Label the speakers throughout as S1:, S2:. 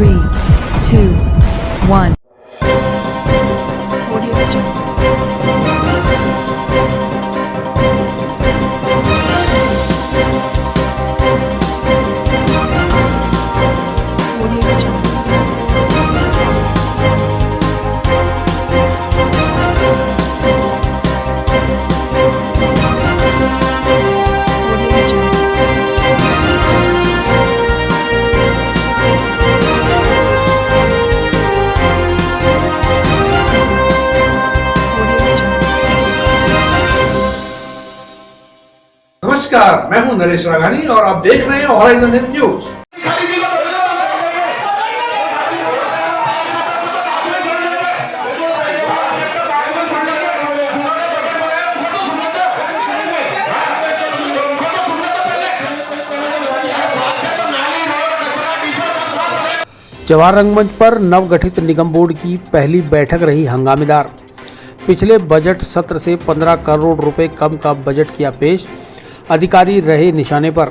S1: 3, 2, 1.
S2: नमस्कार, मैं हूं नरेश राघानी और आप देख रहे हैं हॉराइजन हिंद न्यूज।
S3: जवाहर रंगमंच पर नवगठित निगम बोर्ड की पहली बैठक रही हंगामेदार। पिछले बजट सत्र से 15 करोड़ रुपए कम का बजट किया पेश, अधिकारी रहे निशाने पर।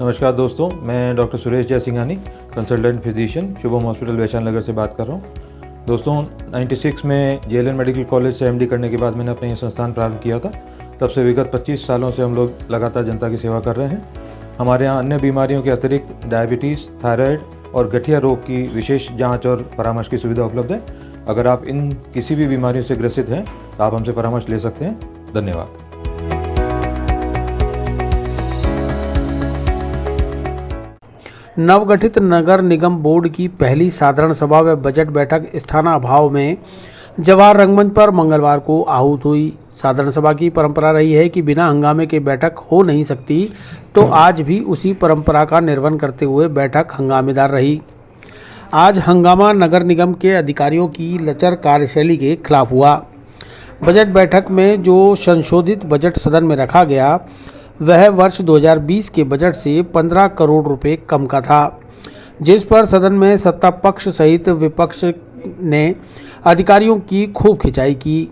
S4: नमस्कार दोस्तों, मैं doctor Suresh Jaisinghani, consultant physician, Shubham hospital Vaishali Nagar से बात कर रहा हूँ। दोस्तों 96 में JLN मेडिकल कॉलेज से MD करने के बाद मैंने अपना ये संस्थान प्रारंभ किया था। तब से विगत 25 सालों से हम लोग लगातार जनता की सेवा कर रहे हैं। हमारे यहाँ अन्य बीमारियों के अतिरिक्त डायबिटीज़, थायराइड और गठिया रोग की विशेष जांच और परामर्श की सुविधा उपलब्ध है। अगर आप इन किसी भी बीमारियों से ग्रसित हैं तो आप हमसे परामर्श ले सकते हैं। धन्यवाद।
S3: नवगठित नगर निगम बोर्ड की पहली साधारण सभा व बजट बैठक स्थानाभाव में जवाहर रंगमंच पर मंगलवार को आहूत हुई। साधारण सभा की परंपरा रही है कि बिना हंगामे के बैठक हो नहीं सकती, तो आज भी उसी परंपरा का निर्वहन करते हुए बैठक हंगामेदार रही। आज हंगामा नगर निगम के अधिकारियों की लचर कार्यशैली के खिलाफ हुआ। बजट बैठक में जो संशोधित बजट सदन में रखा गया वह वर्ष 2020 के बजट से 15 करोड़ रुपए कम का था, जिस पर सदन में सत्ता पक्ष सहित विपक्ष ने अधिकारियों की खूब खिंचाई की।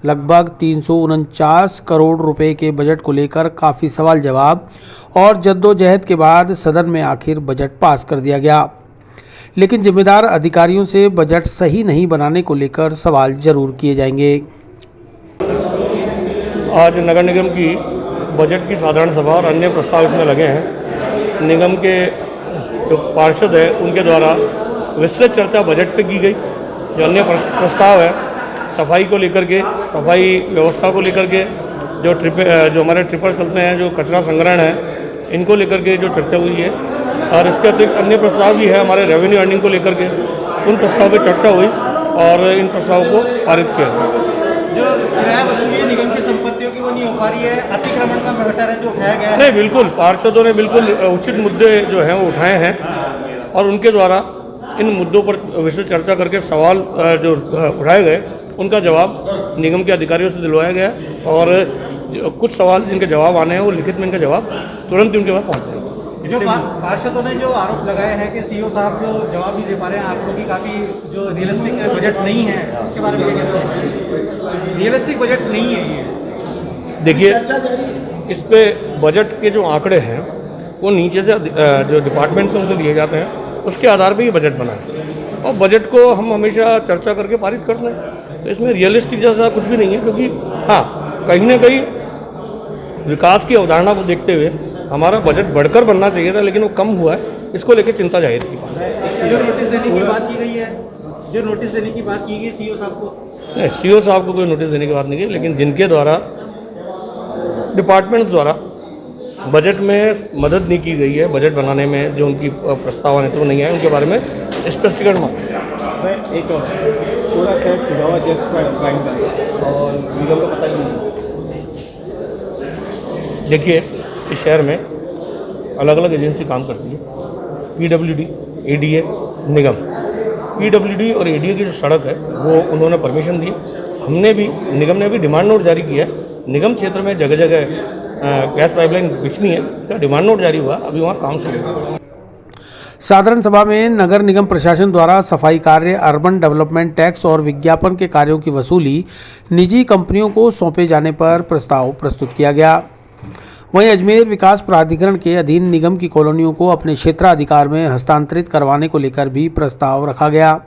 S3: लगभग 349 करोड़ रुपए के बजट को लेकर काफ़ी सवाल जवाब और जद्दोजहद के बाद सदन में आखिर बजट पास कर दिया गया, लेकिन जिम्मेदार अधिकारियों से बजट सही नहीं बनाने को लेकर सवाल जरूर किए जाएंगे।
S5: आज नगर निगम की बजट की साधारण सभा और अन्य प्रस्ताव इसमें लगे हैं। निगम के जो पार्षद हैं उनके द्वारा विस्तृत चर्चा बजट पे की गई। जो अन्य प्रस्ताव है सफाई को लेकर के, सफाई व्यवस्था को लेकर के, जो हमारे ट्रिपर चलते हैं, जो कचरा संग्रहण है, इनको लेकर के जो चर्चा हुई है। और इसके अतिरिक्त अन्य प्रस्ताव भी है हमारे रेवेन्यू अर्निंग को लेकर के, उन प्रस्ताव पर चर्चा हुई और इन प्रस्तावों को पारित किया।
S6: जो किराया वसूली निगम की संपत्तियों की वो नहीं हो पा रही है, अतिक्रमण का मैटर है जो उठाया गया है।
S5: नहीं, बिल्कुल पार्षदों ने बिल्कुल उचित मुद्दे जो हैं वो उठाए हैं और उनके द्वारा इन मुद्दों पर विस्तृत चर्चा करके सवाल जो उठाए गए उनका जवाब निगम के अधिकारियों से दिलवाया गया और कुछ सवाल जिनके जवाब आने हैं वो लिखित में इनका जवाब तुरंत ही उनके पास पहुँच जाएगा।
S6: जो पार्षदों ने जो आरोप लगाए हैं कि CEO साहब जो जवाब नहीं दे पा रहे हैं आपको कि काफ़ी जो रियलिस्टिक बजट नहीं है, उसके बारे में क्या कहते हैं? रियलिस्टिक बजट नहीं है ये।
S5: देखिए, इस पे बजट के जो आंकड़े हैं वो नीचे से जो डिपार्टमेंट से उनसे लिए जाते हैं, उसके आधार पर ये बजट बना है और बजट को हम हमेशा चर्चा करके पारित करते हैं। तो इसमें रियलिस्टिक जैसा कुछ भी नहीं है, क्योंकि हाँ, कहीं ना कहीं विकास की अवधारणा को देखते हुए हमारा बजट बढ़कर बनना चाहिए था, लेकिन वो कम हुआ है। इसको लेकर चिंता जाहिर की।
S6: जो नोटिस देने की बात की गई है, जो नोटिस देने की बात की गई CEO साहब को,
S5: नहीं, CEO साहब को कोई नोटिस देने की बात नहीं की, लेकिन जिनके द्वारा डिपार्टमेंट द्वारा बजट में मदद नहीं की गई है, बजट बनाने में जो उनकी प्रस्ताव आने तो नहीं आए, उनके बारे में स्पष्टीकरण मांगा।
S6: एक और थोड़ा सा खुलावा जैसा क्राइम और निगम का पता नहीं।
S5: देखिए, इस शहर में अलग अलग एजेंसी काम करती है, PWD, ADA, निगम। PWD और ADA की जो सड़क है वो उन्होंने परमिशन दी। हमने भी, निगम ने भी डिमांड नोट जारी किया है। निगम क्षेत्र में जगह जगह गैस पाइपलाइन बिछनी है, तो डिमांड नोट जारी हुआ, अभी वहाँ काम शुरू है।
S3: साधारण सभा में नगर निगम प्रशासन द्वारा सफाई कार्य, अर्बन डेवलपमेंट टैक्स और विज्ञापन के कार्यों की वसूली निजी कंपनियों को सौंपे जाने पर प्रस्ताव प्रस्तुत किया गया। वहीं अजमेर विकास प्राधिकरण के अधीन निगम की कॉलोनियों को अपने क्षेत्राधिकार में हस्तांतरित करवाने को लेकर भी प्रस्ताव रखा गया।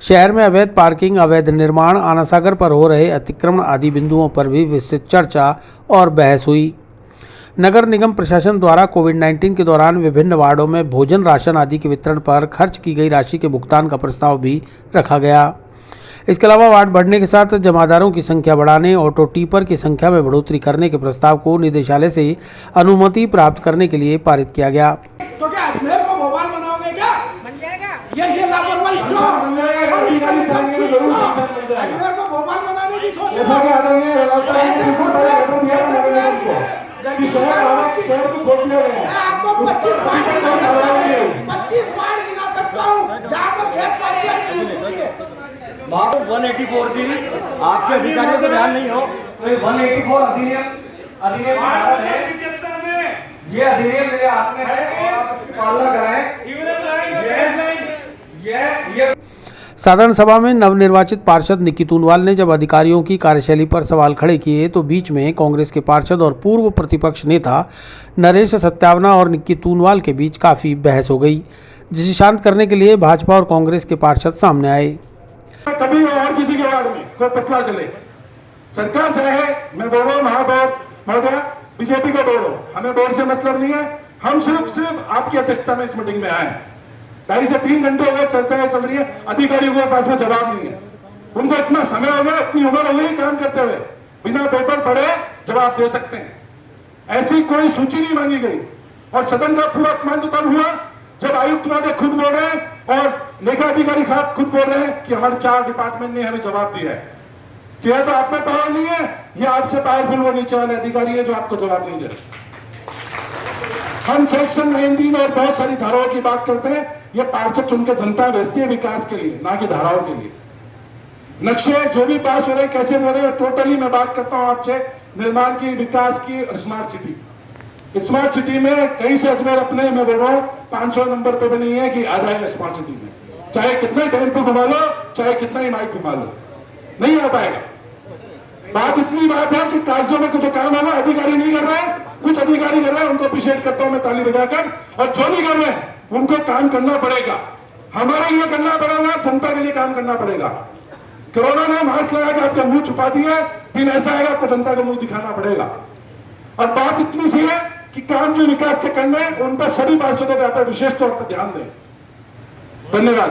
S3: शहर में अवैध पार्किंग, अवैध निर्माण, आनासागर पर हो रहे अतिक्रमण आदि बिंदुओं पर भी विस्तृत चर्चा और बहस हुई। नगर निगम प्रशासन द्वारा कोविड-19 के दौरान विभिन्न वार्डों में भोजन, राशन आदि के वितरण पर खर्च की गई राशि के भुगतान का प्रस्ताव भी रखा गया। इसके अलावा वार्ड बढ़ने के साथ जमादारों की संख्या बढ़ाने, ऑटो टीपर की संख्या में बढ़ोतरी करने के प्रस्ताव को निदेशालय से अनुमति प्राप्त करने के लिए पारित किया गया।
S7: तो क्या अजमेर को भोपाल बनाओगे क्या? बन जाएगा। ये लापरवाही क्यों? बन जाएगा। अधिकारी चाहिए तो जरूर संसद बन जाएगा। अजमेर को भोपाल बनाने की सोच है। जैसा कि आदरणीय कि शहर को खोल दिया गया है। आपको 25 बार गिना सकता हूँ जहाँ पर गैस पाइपलाइन होती है।
S6: वहाँ पर 184 की आपके अधिकारियों को ध्यान नहीं हो तो ये 184 अधिनियम है। ये अधिनियम मेरे हाथ में है और आप इसकी पालना कराएं। ये
S3: साधारण सभा में नवनिर्वाचित पार्षद निक्की तूनवाल ने जब अधिकारियों की कार्यशैली पर सवाल खड़े किए तो बीच में कांग्रेस के पार्षद और पूर्व प्रतिपक्ष नेता नरेश सत्यावना और निक्की तूनवाल के बीच काफी बहस हो गई, जिसे शांत करने के लिए भाजपा और कांग्रेस के पार्षद सामने आए।
S8: कभी और किसी के वार्ड में कोई पतला चले, सरकार चाहे मैं बोल रहा हूँ महापौर महोदय बीजेपी का बोर्ड हो, हमें बोर्ड से मतलब नहीं है। हम सिर्फ आपकी अध्यक्षता में इस मीटिंग में आए। 2.5 से 3 घंटे हो गए चर्चाएं चल रही है, अधिकारियों के पास में जवाब नहीं है। उनको इतना समय हो गया, इतनी उम्र हो गई काम करते हुए, बिना पेपर पढ़े जवाब दे सकते हैं। ऐसी कोई सूची नहीं मांगी गई और सदन का पूरा अपमान तो तब हुआ जब आयुक्त महोदय खुद बोल रहे हैं और लेखा अधिकारी साहब खुद बोल रहे हैं कि हमारे 4 डिपार्टमेंट ने हमें जवाब दिया है। क्या तो आप में पावर नहीं है या आपसे पावरफुल वो नीचे वाले अधिकारी है जो आपको जवाब नहीं दे रहे। हम सेक्शन 19 और बहुत सारी धाराओं की बात करते हैं। ये पार्षद चुनकर जनता भेजती है विकास के लिए, ना कि धाराओं के लिए। नक्शे जो भी पास हो रहे हैं, कैसे हो रहे हैं, टोटली मैं बात करता हूं आपसे निर्माण की, विकास की और स्मार्ट सिटी। स्मार्ट सिटी में कहीं से अजमेर अपने मैं बोल रहा हूँ 500 नंबर पे भी नहीं है कि आ जाएगा स्मार्ट सिटी में। चाहे कितना टेम्पो घुमा लो, चाहे कितना ही माइक घुमा लो, नहीं आ पाएगा। बात इतनी बात है कि कार्यों में कुछ काम होगा, अधिकारी नहीं कर रहे हैं, कुछ अधिकारी कर रहे हैं, उनको अप्रिशिएट करता हूं मैं ताली बजाकर। और जो नहीं कर रहे हैं उनको काम करना पड़ेगा, हमारे लिए करना पड़ेगा, जनता के लिए काम करना पड़ेगा। कोरोना ने मास्क लगा के आपका मुंह छुपा दिया, दिन ऐसा आएगा आपको जनता का मुंह दिखाना पड़ेगा। और बात इतनी सी है कि काम जो विकास के करने उन पर सभी पार्षदों पर विशेष तौर पर ध्यान दें। धन्यवाद।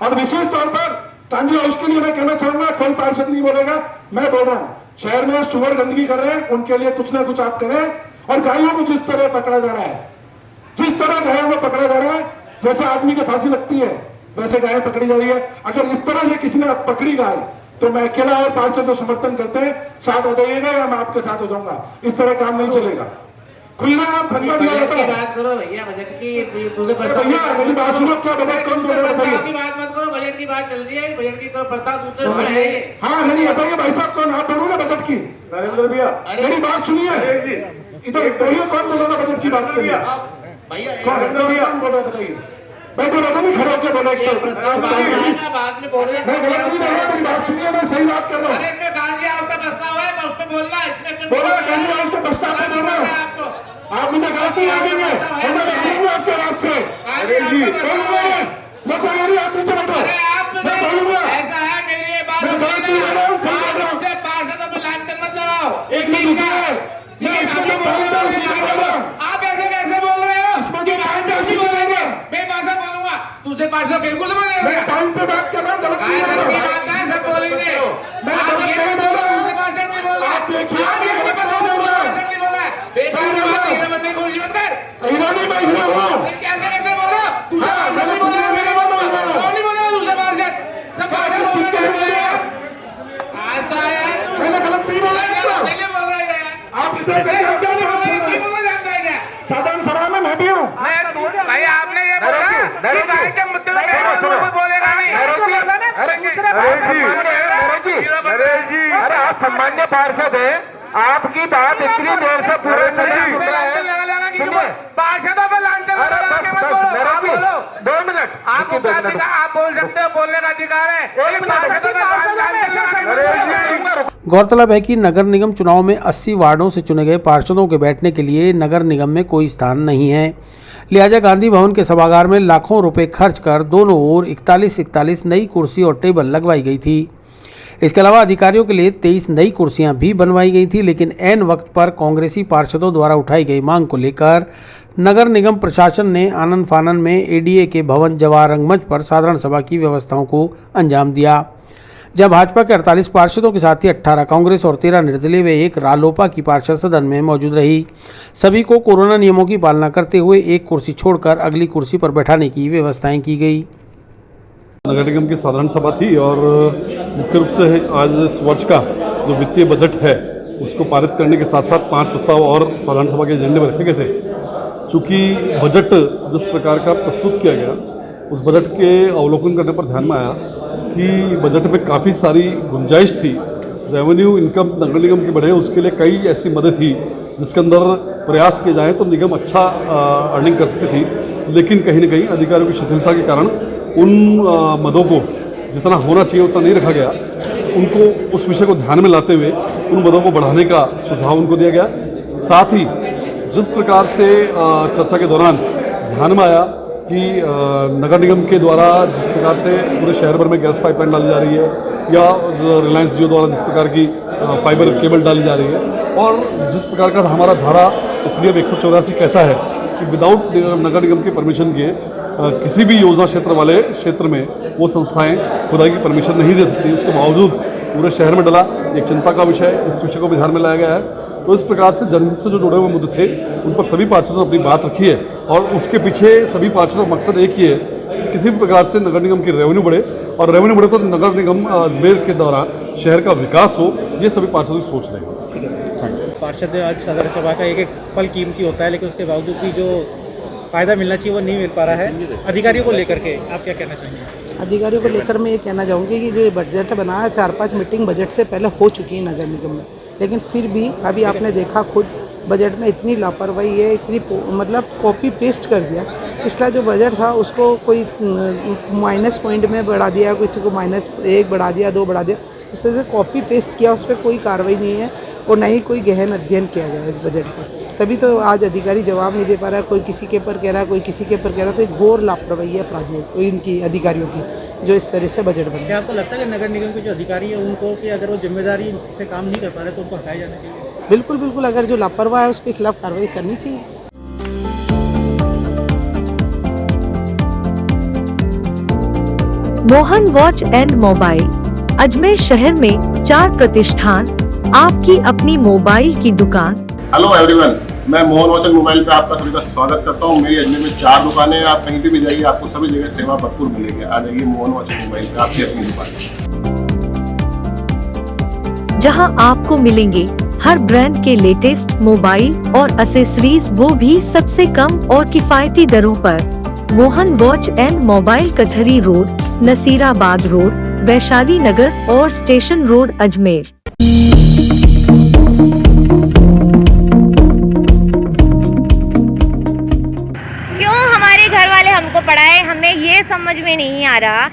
S8: और विशेष तौर पर कांजी हाउस के लिए मैं कहना चाहूंगा, कोई पार्षद नहीं बोलेगा, मैं बोल रहा हूं, शहर में सुअर गंदगी कर रहे हैं, उनके लिए कुछ ना कुछ आप करें। और गायों को जिस तरह पकड़ा जा रहा है, जिस तरह गायों को पकड़ा जा रहा है, जैसे आदमी की फांसी लगती है वैसे गायें पकड़ी जा रही है। अगर इस तरह से किसी ने पकड़ी गाय तो मैं अकेला और पार्षद जो समर्थन करते हैं साथ हो जाइएगा या मैं आपके साथ हो जाऊंगा। इस तरह काम नहीं चलेगा। खुलना फंदा दिया जाता है।
S9: बात करो भैया, बजट की
S8: भैया मेरी बात सुनो, क्या बजट कौन बोल रहा है बताइए।
S9: की बात मत करो, बजट की बात चल रही है, बजट की प्रस्ताव दूसरे है।
S8: हाँ मेरी बताइए भाई साहब, कौन आप बोलोगे बजट की?
S6: नरेंद्र भैया
S8: मेरी बात सुनिए, इधर बोलिए कौन बोल रहा है बजट की बात करिए
S9: भैया।
S8: कौन बोल रहा है बताइए। मैं तो नहीं खड़े होकर बोला
S9: बाद में बोल रहे
S8: मैं गलत नहीं बोल रहा, मेरी बात सुनिए, मैं सही बात कर रहा हूँ।
S9: इसमें कांजी हाउस का प्रस्ताव है, उस पर बोलना है, इसमें
S8: बोला कांजी हाउस का प्रस्ताव पे बोल रहा हूँ। आप मुझे गलत नहीं लगेंगे, मैं बोलूंगा आपके रात से बोलूंगा, मैं कोई नहीं, आप नीचे बैठो, मैं बोलूंगा।
S9: ऐसा है मेरी ये बात,
S8: मैं गलत नहीं बोल रहा हूँ, सही बोल रहा हूँ।
S9: पार्षद में लाइन तक मत लगाओ।
S8: एक मिनट मैं इसमें जो पॉइंट है उसी में बोल रहा हूँ।
S9: आप ऐसे कैसे बोल रहे हो?
S8: इसमें जो पॉइंट है उसी में बोल रहा हूँ।
S9: मैं भाषा बोलूंगा, दूसरे पार्षद बिल्कुल समझ रहे
S8: मैं पॉइंट पे बात कर रहा हूँ, गलत नहीं बोल रहा हूँ।
S9: सब बोलेंगे,
S8: मैं गलत नहीं बोल रहा हूँ। आप देखिए मैं गलत नहीं बोल रहा हूँ, सही बोल रहा हूँ। इन्होंने मैं हीरो हूँ।
S9: कैसे बोल रहा हूँ?
S8: हाँ मैंने बोला, मैं बोल रहा हूँ।
S9: नहीं बोला दूसरे पार्षद, सब
S8: किस चीज के लिए बोल रहे हैं?
S9: आता है
S8: मैंने गलत नहीं बोला आपको।
S9: बोल रहे हैं
S8: आप इधर बैठे हो, क्यों नहीं बात सुन रहे? साधारण सभा में मैं भी हूँ।
S9: भाई आपने ये बोला कि गाय के मुद्दे में कोई बोलेगा नहीं।
S8: अरे आप सम्मान्य पार्षद हैं, आपकी बात इतनी देर से पूरे सदन सुन रहा है,
S9: सुनिए, पार्षदों पे लांछन
S10: अरे
S9: लगा
S10: बस
S9: के मत
S10: बस
S9: बोलो।
S10: नरेश
S9: आप
S10: जी,
S9: बोलो।
S10: 2 मिनट
S9: आप
S10: रुकिए, 2 मिनट
S9: अधिकार, आप बोल सकते हो, बोलने का अधिकार है।
S10: एक मिनट।
S9: पार्षदों पे लांछन लगा के मत बोलो।
S3: गौरतलब है कि नगर निगम चुनाव में 80 वार्डों से चुने गए पार्षदों के बैठने के लिए नगर निगम में कोई स्थान नहीं है। लिहाजा गांधी भवन के सभागार में लाखों रुपए खर्च कर दोनों ओर 41 नई कुर्सी और टेबल लगवाई गई थी। इसके अलावा अधिकारियों के लिए 23 नई कुर्सियां भी बनवाई गई थी, लेकिन ऐन वक्त पर कांग्रेसी पार्षदों द्वारा उठाई गई मांग को लेकर नगर निगम प्रशासन ने आनन फानन में एडीए के भवन जवाहर रंगमंच पर साधारण सभा की व्यवस्थाओं को अंजाम दिया। जब भाजपा के 48 पार्षदों के साथ ही 18 कांग्रेस और 13 निर्दलीय व 1 रालोपा की पार्षद सदन में मौजूद रही। सभी को कोरोना नियमों की पालना करते हुए एक कुर्सी छोड़कर अगली कुर्सी पर बैठाने की व्यवस्थाएं की गई।
S11: नगर निगम की साधारण सभा थी और मुख्य रूप से आज इस वर्ष का जो वित्तीय बजट है उसको पारित करने के साथ साथ 5 प्रस्ताव और साधारण सभा के एजेंडे में रखे गए थे। चूँकि बजट जिस प्रकार का प्रस्तुत किया गया उस बजट के अवलोकन करने पर ध्यान में आया कि बजट में काफ़ी सारी गुंजाइश थी। रेवेन्यू इनकम नगर निगम की बढ़े उसके लिए कई ऐसी मदद थी जिसके अंदर प्रयास किए जाएँ तो निगम अच्छा अर्निंग कर सकती थी, लेकिन कहीं न कहीं अधिकारियों की शिथिलता के कारण उन मदों को जितना होना चाहिए उतना नहीं रखा गया। उनको उस विषय को ध्यान में लाते हुए उन मदों को बढ़ाने का सुझाव उनको दिया गया। साथ ही जिस प्रकार से चर्चा के दौरान ध्यान में आया कि नगर निगम के द्वारा जिस प्रकार से पूरे शहर भर में गैस पाइपलाइन डाली जा रही है या रिलायंस जियो द्वारा जिस प्रकार की फाइबर केबल डाली जा रही है और जिस प्रकार का हमारा धारा उपनियम 184 कहता है कि विदाउट नगर निगम के परमिशन के किसी भी योजना क्षेत्र वाले क्षेत्र में वो संस्थाएं खुदाई की परमिशन नहीं दे सकती। उसके बावजूद पूरे शहर में डला एक चिंता का विषय, इस विषय को भी ध्यान में लाया गया है। तो इस प्रकार से जनहित से जो जुड़े हुए मुद्दे थे उन पर सभी पार्षदों ने अपनी बात रखी है और उसके पीछे सभी पार्षदों का मकसद एक ही है कि किसी भी प्रकार से नगर निगम की रेवेन्यू बढ़े और रेवेन्यू बढ़े तो नगर निगम अजमेर के दौरान शहर का विकास हो, ये सभी पार्षदों की सोच रहे हैं।
S12: पार्षद आज साधारण सभा का एक पल कीमती होता है, लेकिन उसके बावजूद भी जो फ़ायदा मिलना चाहिए वो नहीं मिल पा रहा है। अधिकारियों को लेकर के आप क्या कहना चाहेंगे?
S13: अधिकारियों को लेकर मैं ये कहना चाहूँगी कि जो बजट बना है 4-5 मीटिंग बजट से पहले हो चुकी है नगर निगम में, लेकिन फिर भी अभी आपने देखा खुद बजट में इतनी लापरवाही है, इतनी मतलब कॉपी पेस्ट कर दिया। पिछला जो बजट था उसको कोई माइनस पॉइंट में बढ़ा दिया, किसी को -1 बढ़ा दिया, 2 बढ़ा दिया, इस तरह से कॉपी पेस्ट किया। उस पर कोई कार्रवाई नहीं है और न ही कोई गहन अध्ययन किया गया इस बजट पर। तभी तो आज अधिकारी जवाब नहीं दे पा रहा है, कोई किसी के ऊपर कह रहा है, कोई किसी के ऊपर कह रहा है। तो एक घोर लापरवाही है अपराधियों को, इनकी अधिकारियों की, जो इस तरह से बजट बना।
S12: क्या आपको लगता है कि नगर निगम के जो अधिकारी है उनको कि अगर वो जिम्मेदारी से काम नहीं कर पा रहे तो उनको हटाया जाना चाहिए?
S13: बिल्कुल बिल्कुल, अगर जो लापरवाह है उसके खिलाफ कार्रवाई करनी चाहिए।
S1: Mohan watch and mobile Ajmer शहर में 4 प्रतिष्ठान, आपकी अपनी मोबाइल की दुकान।
S14: हेलो एवरीवन, मैं मोहन वॉच एंड मोबाइल पे आपका सभी का स्वागत करता हूँ। मेरी अजमेर में 4 दुकानें हैं, आप कहीं भी जाइए आपको सभी जगह सेवा भरपूर मिलेगी। आ जाइए मोहन वॉच एंड मोबाइल पे, आपकी अपनी दुकान,
S1: जहां आपको मिलेंगे हर ब्रांड के लेटेस्ट मोबाइल और एक्सेसरीज, वो भी सबसे कम और किफायती दरों पर। मोहन वॉच एंड मोबाइल कचहरी रोड, नसीराबाद रोड, वैशाली नगर और स्टेशन रोड, अजमेर।
S15: क्यों हमारे घर वाले हमको पढ़ाए, हमें ये समझ में नहीं आ रहा।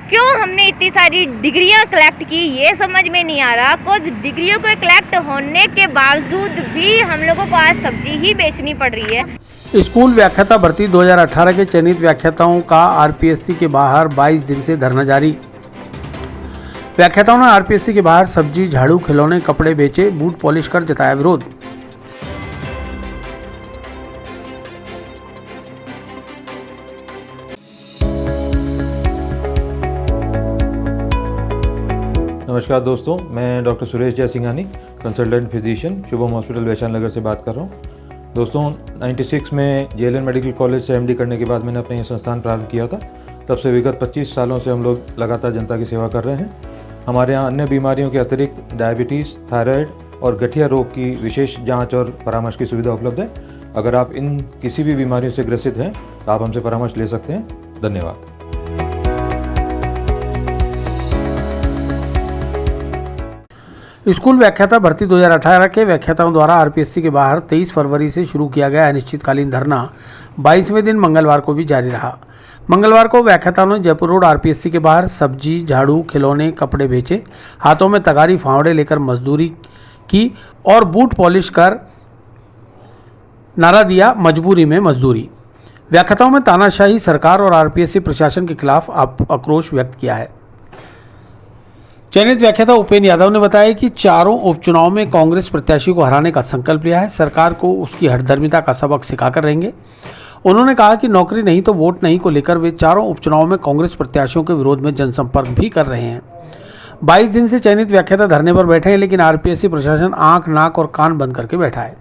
S15: क्यों हमने इतनी सारी डिग्रियां कलेक्ट की, ये समझ में नहीं आ रहा। कुछ डिग्रियों को कलेक्ट होने के बावजूद भी हम लोगों को आज सब्जी ही बेचनी पड़ रही है।
S3: स्कूल व्याख्याता भर्ती 2018 के चयनित व्याख्याताओं का आरपीएससी के बाहर 22 दिन से धरना जारी। व्याख्याताओं ने आरपीएससी के बाहर सब्जी, झाड़ू, खिलौने, कपड़े बेचे, बूट पॉलिश कर जताया विरोध।
S4: नमस्कार दोस्तों, मैं doctor Suresh Jaisinghani, consultant physician, Shubham hospital Vaishali Nagar से बात कर रहा हूँ। दोस्तों 96 में जेएलएन मेडिकल कॉलेज से एमडी करने के बाद मैंने अपना ये संस्थान प्रारंभ किया था। तब से विगत 25 सालों से हम लोग लगातार जनता की सेवा कर रहे हैं। हमारे यहाँ अन्य बीमारियों के अतिरिक्त डायबिटीज़, थायराइड और गठिया रोग की विशेष जांच और परामर्श की सुविधा उपलब्ध है। अगर आप इन किसी भी बीमारियों से ग्रसित हैं तो आप हमसे परामर्श ले सकते हैं। धन्यवाद।
S3: स्कूल व्याख्याता भर्ती 2018 के व्याख्याताओं द्वारा आरपीएससी के बाहर 23 फरवरी से शुरू किया गया अनिश्चितकालीन धरना 22वें दिन मंगलवार को भी जारी रहा। मंगलवार को व्याख्याताओं ने जयपुर रोड आरपीएससी के बाहर सब्जी, झाड़ू, खिलौने, कपड़े बेचे, हाथों में तगारी फावड़े लेकर मजदूरी की और बूट पॉलिश कर नारा दिया, मजबूरी में मजदूरी। व्याख्याताओं में तानाशाही सरकार और आरपीएससी प्रशासन के खिलाफ आक्रोश व्यक्त किया है। चयनित व्याख्याता उपेंद्र यादव ने बताया कि चारों उपचुनाव में कांग्रेस प्रत्याशी को हराने का संकल्प लिया है, सरकार को उसकी हठधर्मिता का सबक सिखाकर रहेंगे। उन्होंने कहा कि नौकरी नहीं तो वोट नहीं को लेकर वे चारों उपचुनाव में कांग्रेस प्रत्याशियों के विरोध में जनसंपर्क भी कर रहे हैं। 22 दिन से चयनित व्याख्याता धरने पर बैठे हैं, लेकिन आरपीएससी प्रशासन आंख, नाक और कान बंद करके बैठा है।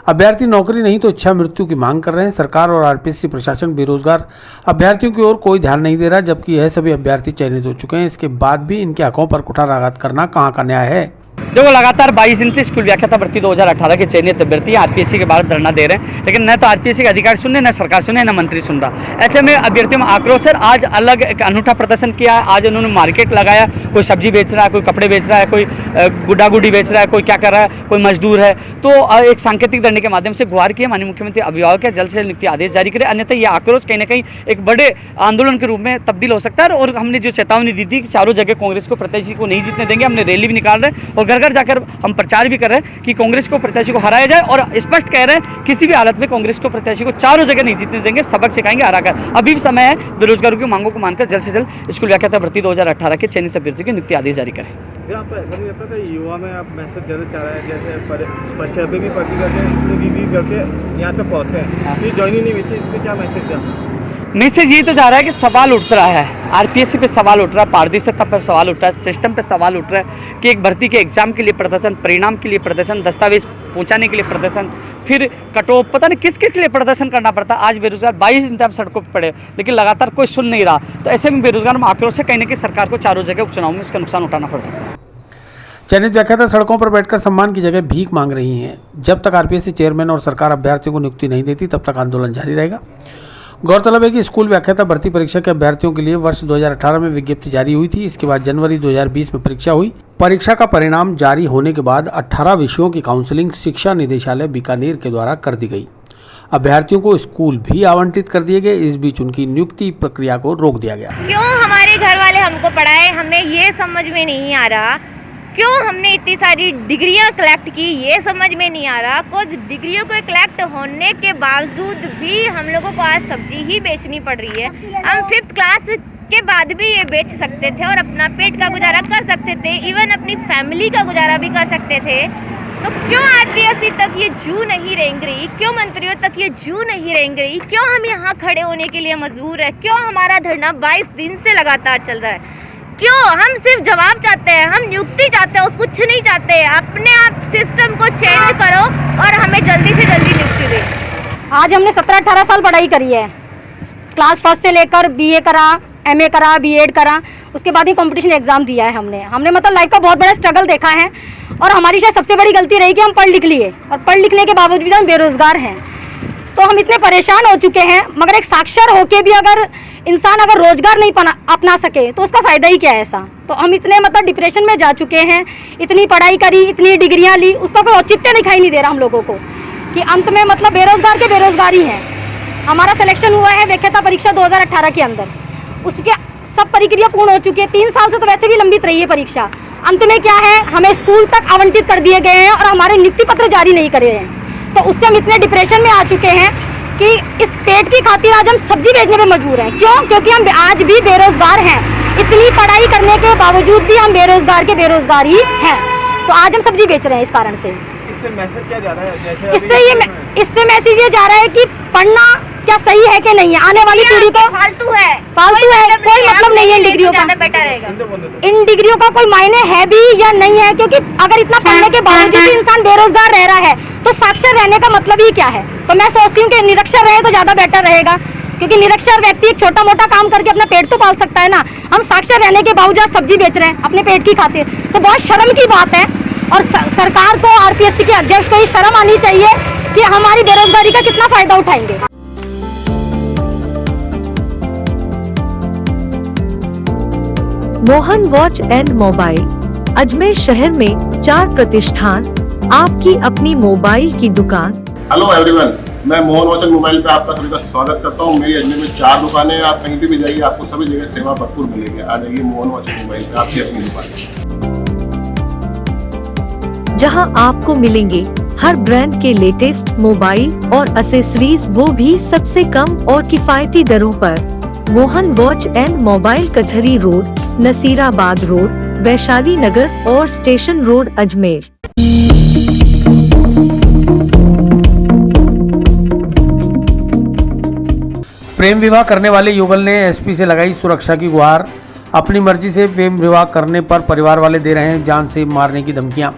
S3: अभ्यर्थी नौकरी नहीं तो इच्छा मृत्यु की मांग कर रहे हैं। सरकार और आरपीएससी प्रशासन बेरोजगार अभ्यर्थियों की ओर कोई ध्यान नहीं दे रहा, जबकि यह सभी अभ्यर्थी चयनित हो चुके हैं। इसके बाद भी इनके हकों पर कुठाराघात करना कहाँ का न्याय है।
S10: देखो, लगातार 22 दिन से स्कूल व्याख्याता भर्ती 2018 के चयनित अभ्यर्थी आरपीएससी के बाहर धरना दे रहे हैं, लेकिन न तो आरपीएससी के अधिकारी सुन रहे, न सरकार सुन रहे, न मंत्री सुन रहा। ऐसे में अभ्यर्थियों में आक्रोश है। आज अलग एक अनूठा प्रदर्शन किया है। आज उन्होंने मार्केट लगाया, कोई सब्जी बेच रहा है, कोई कपड़े बेच रहा है, कोई गुड्डा गुड्डी बेच रहा है, कोई क्या कर रहा है, कोई मजदूर है। तो एक सांकेतिक धरने के माध्यम से गुहार किया माननीय मुख्यमंत्री अभिभावक जल्द से जल्द नियुक्ति आदेश जारी करे, अन्यथा यह आक्रोश कहीं ना कहीं एक बड़े आंदोलन के रूप में तब्दील हो सकता है। और हमने जो चेतावनी दी थी कि चारों जगह कांग्रेस को प्रत्याशी को नहीं जीतने देंगे, हमने रैली भी निकाल रहे हैं और घर घर जाकर हम प्रचार भी कर रहे हैं कि कांग्रेस को प्रत्याशी को हराया जाए, और स्पष्ट कह रहे हैं किसी भी हालत में कांग्रेस को प्रत्याशी को चारों जगह नहीं जीतने देंगे, सबक सिखाएंगे हराकर। अभी भी समय है, बेरोजगारों की मांगों को मानकर जल्द से जल्द स्कूल व्याख्याता भर्ती 2018 के चयनित अभ्यर्थियों की नियुक्ति आदेश जारी करें।
S12: आपको ऐसा नहीं लगता था युवा में आप मैसेज देना चाह रहे हैं, जैसे बच्चे भी भर्ती करते हैं, भी करके यहाँ तक पहुँचते हैं, फिर ज्वाइन ही नहीं मिलती, इसमें क्या मैसेज दिया?
S10: मैसेज यही तो जा रहा है कि सवाल उठ रहा है, आरपीएससी पे सवाल उठ रहा है, पारदर्शिता पर सवाल उठ रहा है, सिस्टम पे सवाल उठ रहा है कि एक भर्ती के एग्जाम के लिए प्रदर्शन, परिणाम के लिए प्रदर्शन, दस्तावेज पहुंचाने के लिए प्रदर्शन, फिर कटऑफ, पता नहीं किस किस लिए प्रदर्शन करना पड़ता। आज बेरोजगार 22 दिन तक सड़कों पर पड़े, लेकिन लगातार कोई सुन नहीं रहा। तो ऐसे में बेरोजगार में आक्रोश है, कहीं ना कहीं सरकार को चारों जगह उपचुनाव में इसका नुकसान उठाना पड़ सकता है।
S3: चयनित व्याख्याता सड़कों पर बैठकर सम्मान की जगह भीख मांग रही हैं। जब तक आरपीएससी चेयरमैन और सरकार अभ्यर्थियों को नियुक्ति नहीं देती, तब तक आंदोलन जारी रहेगा। गौरतलब है कि स्कूल व्याख्याता भर्ती परीक्षा के अभ्यर्थियों के लिए वर्ष 2018 में विज्ञप्ति जारी हुई थी। इसके बाद जनवरी 2020 में परीक्षा हुई। परीक्षा का परिणाम जारी होने के बाद 18 विषयों की काउंसलिंग शिक्षा निदेशालय बीकानेर के द्वारा कर दी गई। अभ्यर्थियों को स्कूल भी आवंटित कर दिए गए। इस बीच उनकी नियुक्ति प्रक्रिया को रोक दिया गया।
S15: क्यों हमारे घर वाले हमको पढ़ाए, हमें ये समझ में नहीं आ रहा। क्यों हमने इतनी सारी डिग्रियां कलेक्ट की, ये समझ में नहीं आ रहा। कुछ डिग्रियों को कलेक्ट होने के बावजूद भी हम लोगों को आज सब्जी ही बेचनी पड़ रही है। हम 5th क्लास के बाद भी ये बेच सकते थे और अपना पेट का गुजारा कर सकते थे, इवन अपनी फैमिली का गुजारा भी कर सकते थे। तो क्यों आरपीएससी तक ये जू नहीं रेंग रही, क्यों मंत्रियों तक ये जू नहीं रेंग रही, क्यों हम यहाँ खड़े होने के लिए मजबूर है, क्यों हमारा धरना 22 दिन से लगातार चल रहा है। क्यों हम सिर्फ जवाब चाहते हैं, हम नियुक्ति चाहते हैं और कुछ नहीं चाहते। अपने आप सिस्टम को चेंज करो और हमें जल्दी से जल्दी नियुक्ति दे।
S16: आज हमने 17-18 साल पढ़ाई करी है, क्लास 1 से लेकर बीए करा, एमए करा, बीएड करा, उसके बाद ही कंपटीशन एग्जाम दिया है हमने मतलब लाइफ का बहुत बड़ा स्ट्रगल देखा है। और हमारी शायद सबसे बड़ी गलती रही कि हम पढ़ लिख लिए, और पढ़ लिखने के बावजूद भी हम बेरोजगार हैं। तो हम इतने परेशान हो चुके हैं, मगर एक साक्षर होके भी अगर इंसान अगर रोजगार नहीं अपना सके तो उसका फ़ायदा ही क्या है ऐसा। तो हम इतने मतलब डिप्रेशन में जा चुके हैं, इतनी पढ़ाई करी, इतनी डिग्रियां ली, उसका कोई औचित्य दिखाई नहीं दे रहा हम लोगों को, कि अंत में मतलब बेरोजगार के बेरोजगार ही हैं। हमारा सिलेक्शन हुआ है व्याख्याता परीक्षा 2018 के अंदर, उसके सब प्रक्रिया पूर्ण हो चुकी है। 3 साल से तो वैसे भी लंबित रही है परीक्षा। अंत में क्या है, हमें स्कूल तक आवंटित कर दिए गए हैं और हमारे नियुक्ति पत्र जारी नहीं करे हैं। तो उससे हम इतने डिप्रेशन में आ चुके हैं कि इस पेट की खातिर आज हम सब्जी बेचने पे मजबूर हैं। क्यों? क्योंकि हम आज भी बेरोजगार हैं। इतनी पढ़ाई करने के बावजूद भी हम बेरोजगार के बेरोजगार ही हैं। तो आज हम सब्जी बेच रहे हैं इस कारण से।
S12: इससे मैसेज क्या जा रहा है?
S16: इससे मैसेज ये जा रहा है कि पढ़ना क्या सही है कि नहीं है, आने वाली पीढ़ी को फालतू है, कोई मतलब नहीं है इन डिग्रियों का। इन डिग्रियों का कोई मायने है भी या नहीं है, क्योंकि अगर इतना पढ़ने के बावजूद भी इंसान बेरोजगार रह रहा है तो साक्षर रहने का मतलब ही क्या है। तो मैं सोचती हूँ कि निरक्षर रहे तो ज़्यादा बेटर रहेगा, क्योंकि निरक्षर व्यक्ति एक छोटा मोटा काम करके अपना पेट तो पाल सकता है ना। हम साक्षर रहने के बावजूद सब्जी बेच रहे हैं अपने पेट की खातिर, तो बहुत शर्म की बात है। और सरकार को, आरपीएससी के अध्यक्ष को ये शर्म आनी चाहिए कि हमारी बेरोजगारी का कितना फायदा उठाएंगे।
S1: Mohan watch and mobile Ajmer शहर में 4 प्रतिष्ठान, आपकी अपनी मोबाइल की दुकान।
S14: हेलो एवरीवन, मैं मोहन वाचन मोबाइल पे आपका सभी का स्वागत करता हूँ। मेरी अजमेर में 4 दुकानें हैं। आप कहीं भी जाइए, आपको सभी जगह सेवा भरपूर मिलेगी। आ जाइए मोहन वाचन मोबाइल पे, आपकी अपनी दुकान,
S1: जहां आपको मिलेंगे हर ब्रांड के लेटेस्ट मोबाइल और एसेसरीज, वो भी सबसे कम और किफायती दरों पर। मोहन वॉच एंड मोबाइल, कचहरी रोड, नसीराबाद रोड, वैशाली नगर और स्टेशन रोड, अजमेर।
S3: प्रेम विवाह करने वाले युगल ने एसपी से लगाई सुरक्षा की गुहार। अपनी मर्जी से प्रेम विवाह करने पर परिवार वाले दे रहे हैं जान से मारने की धमकियां।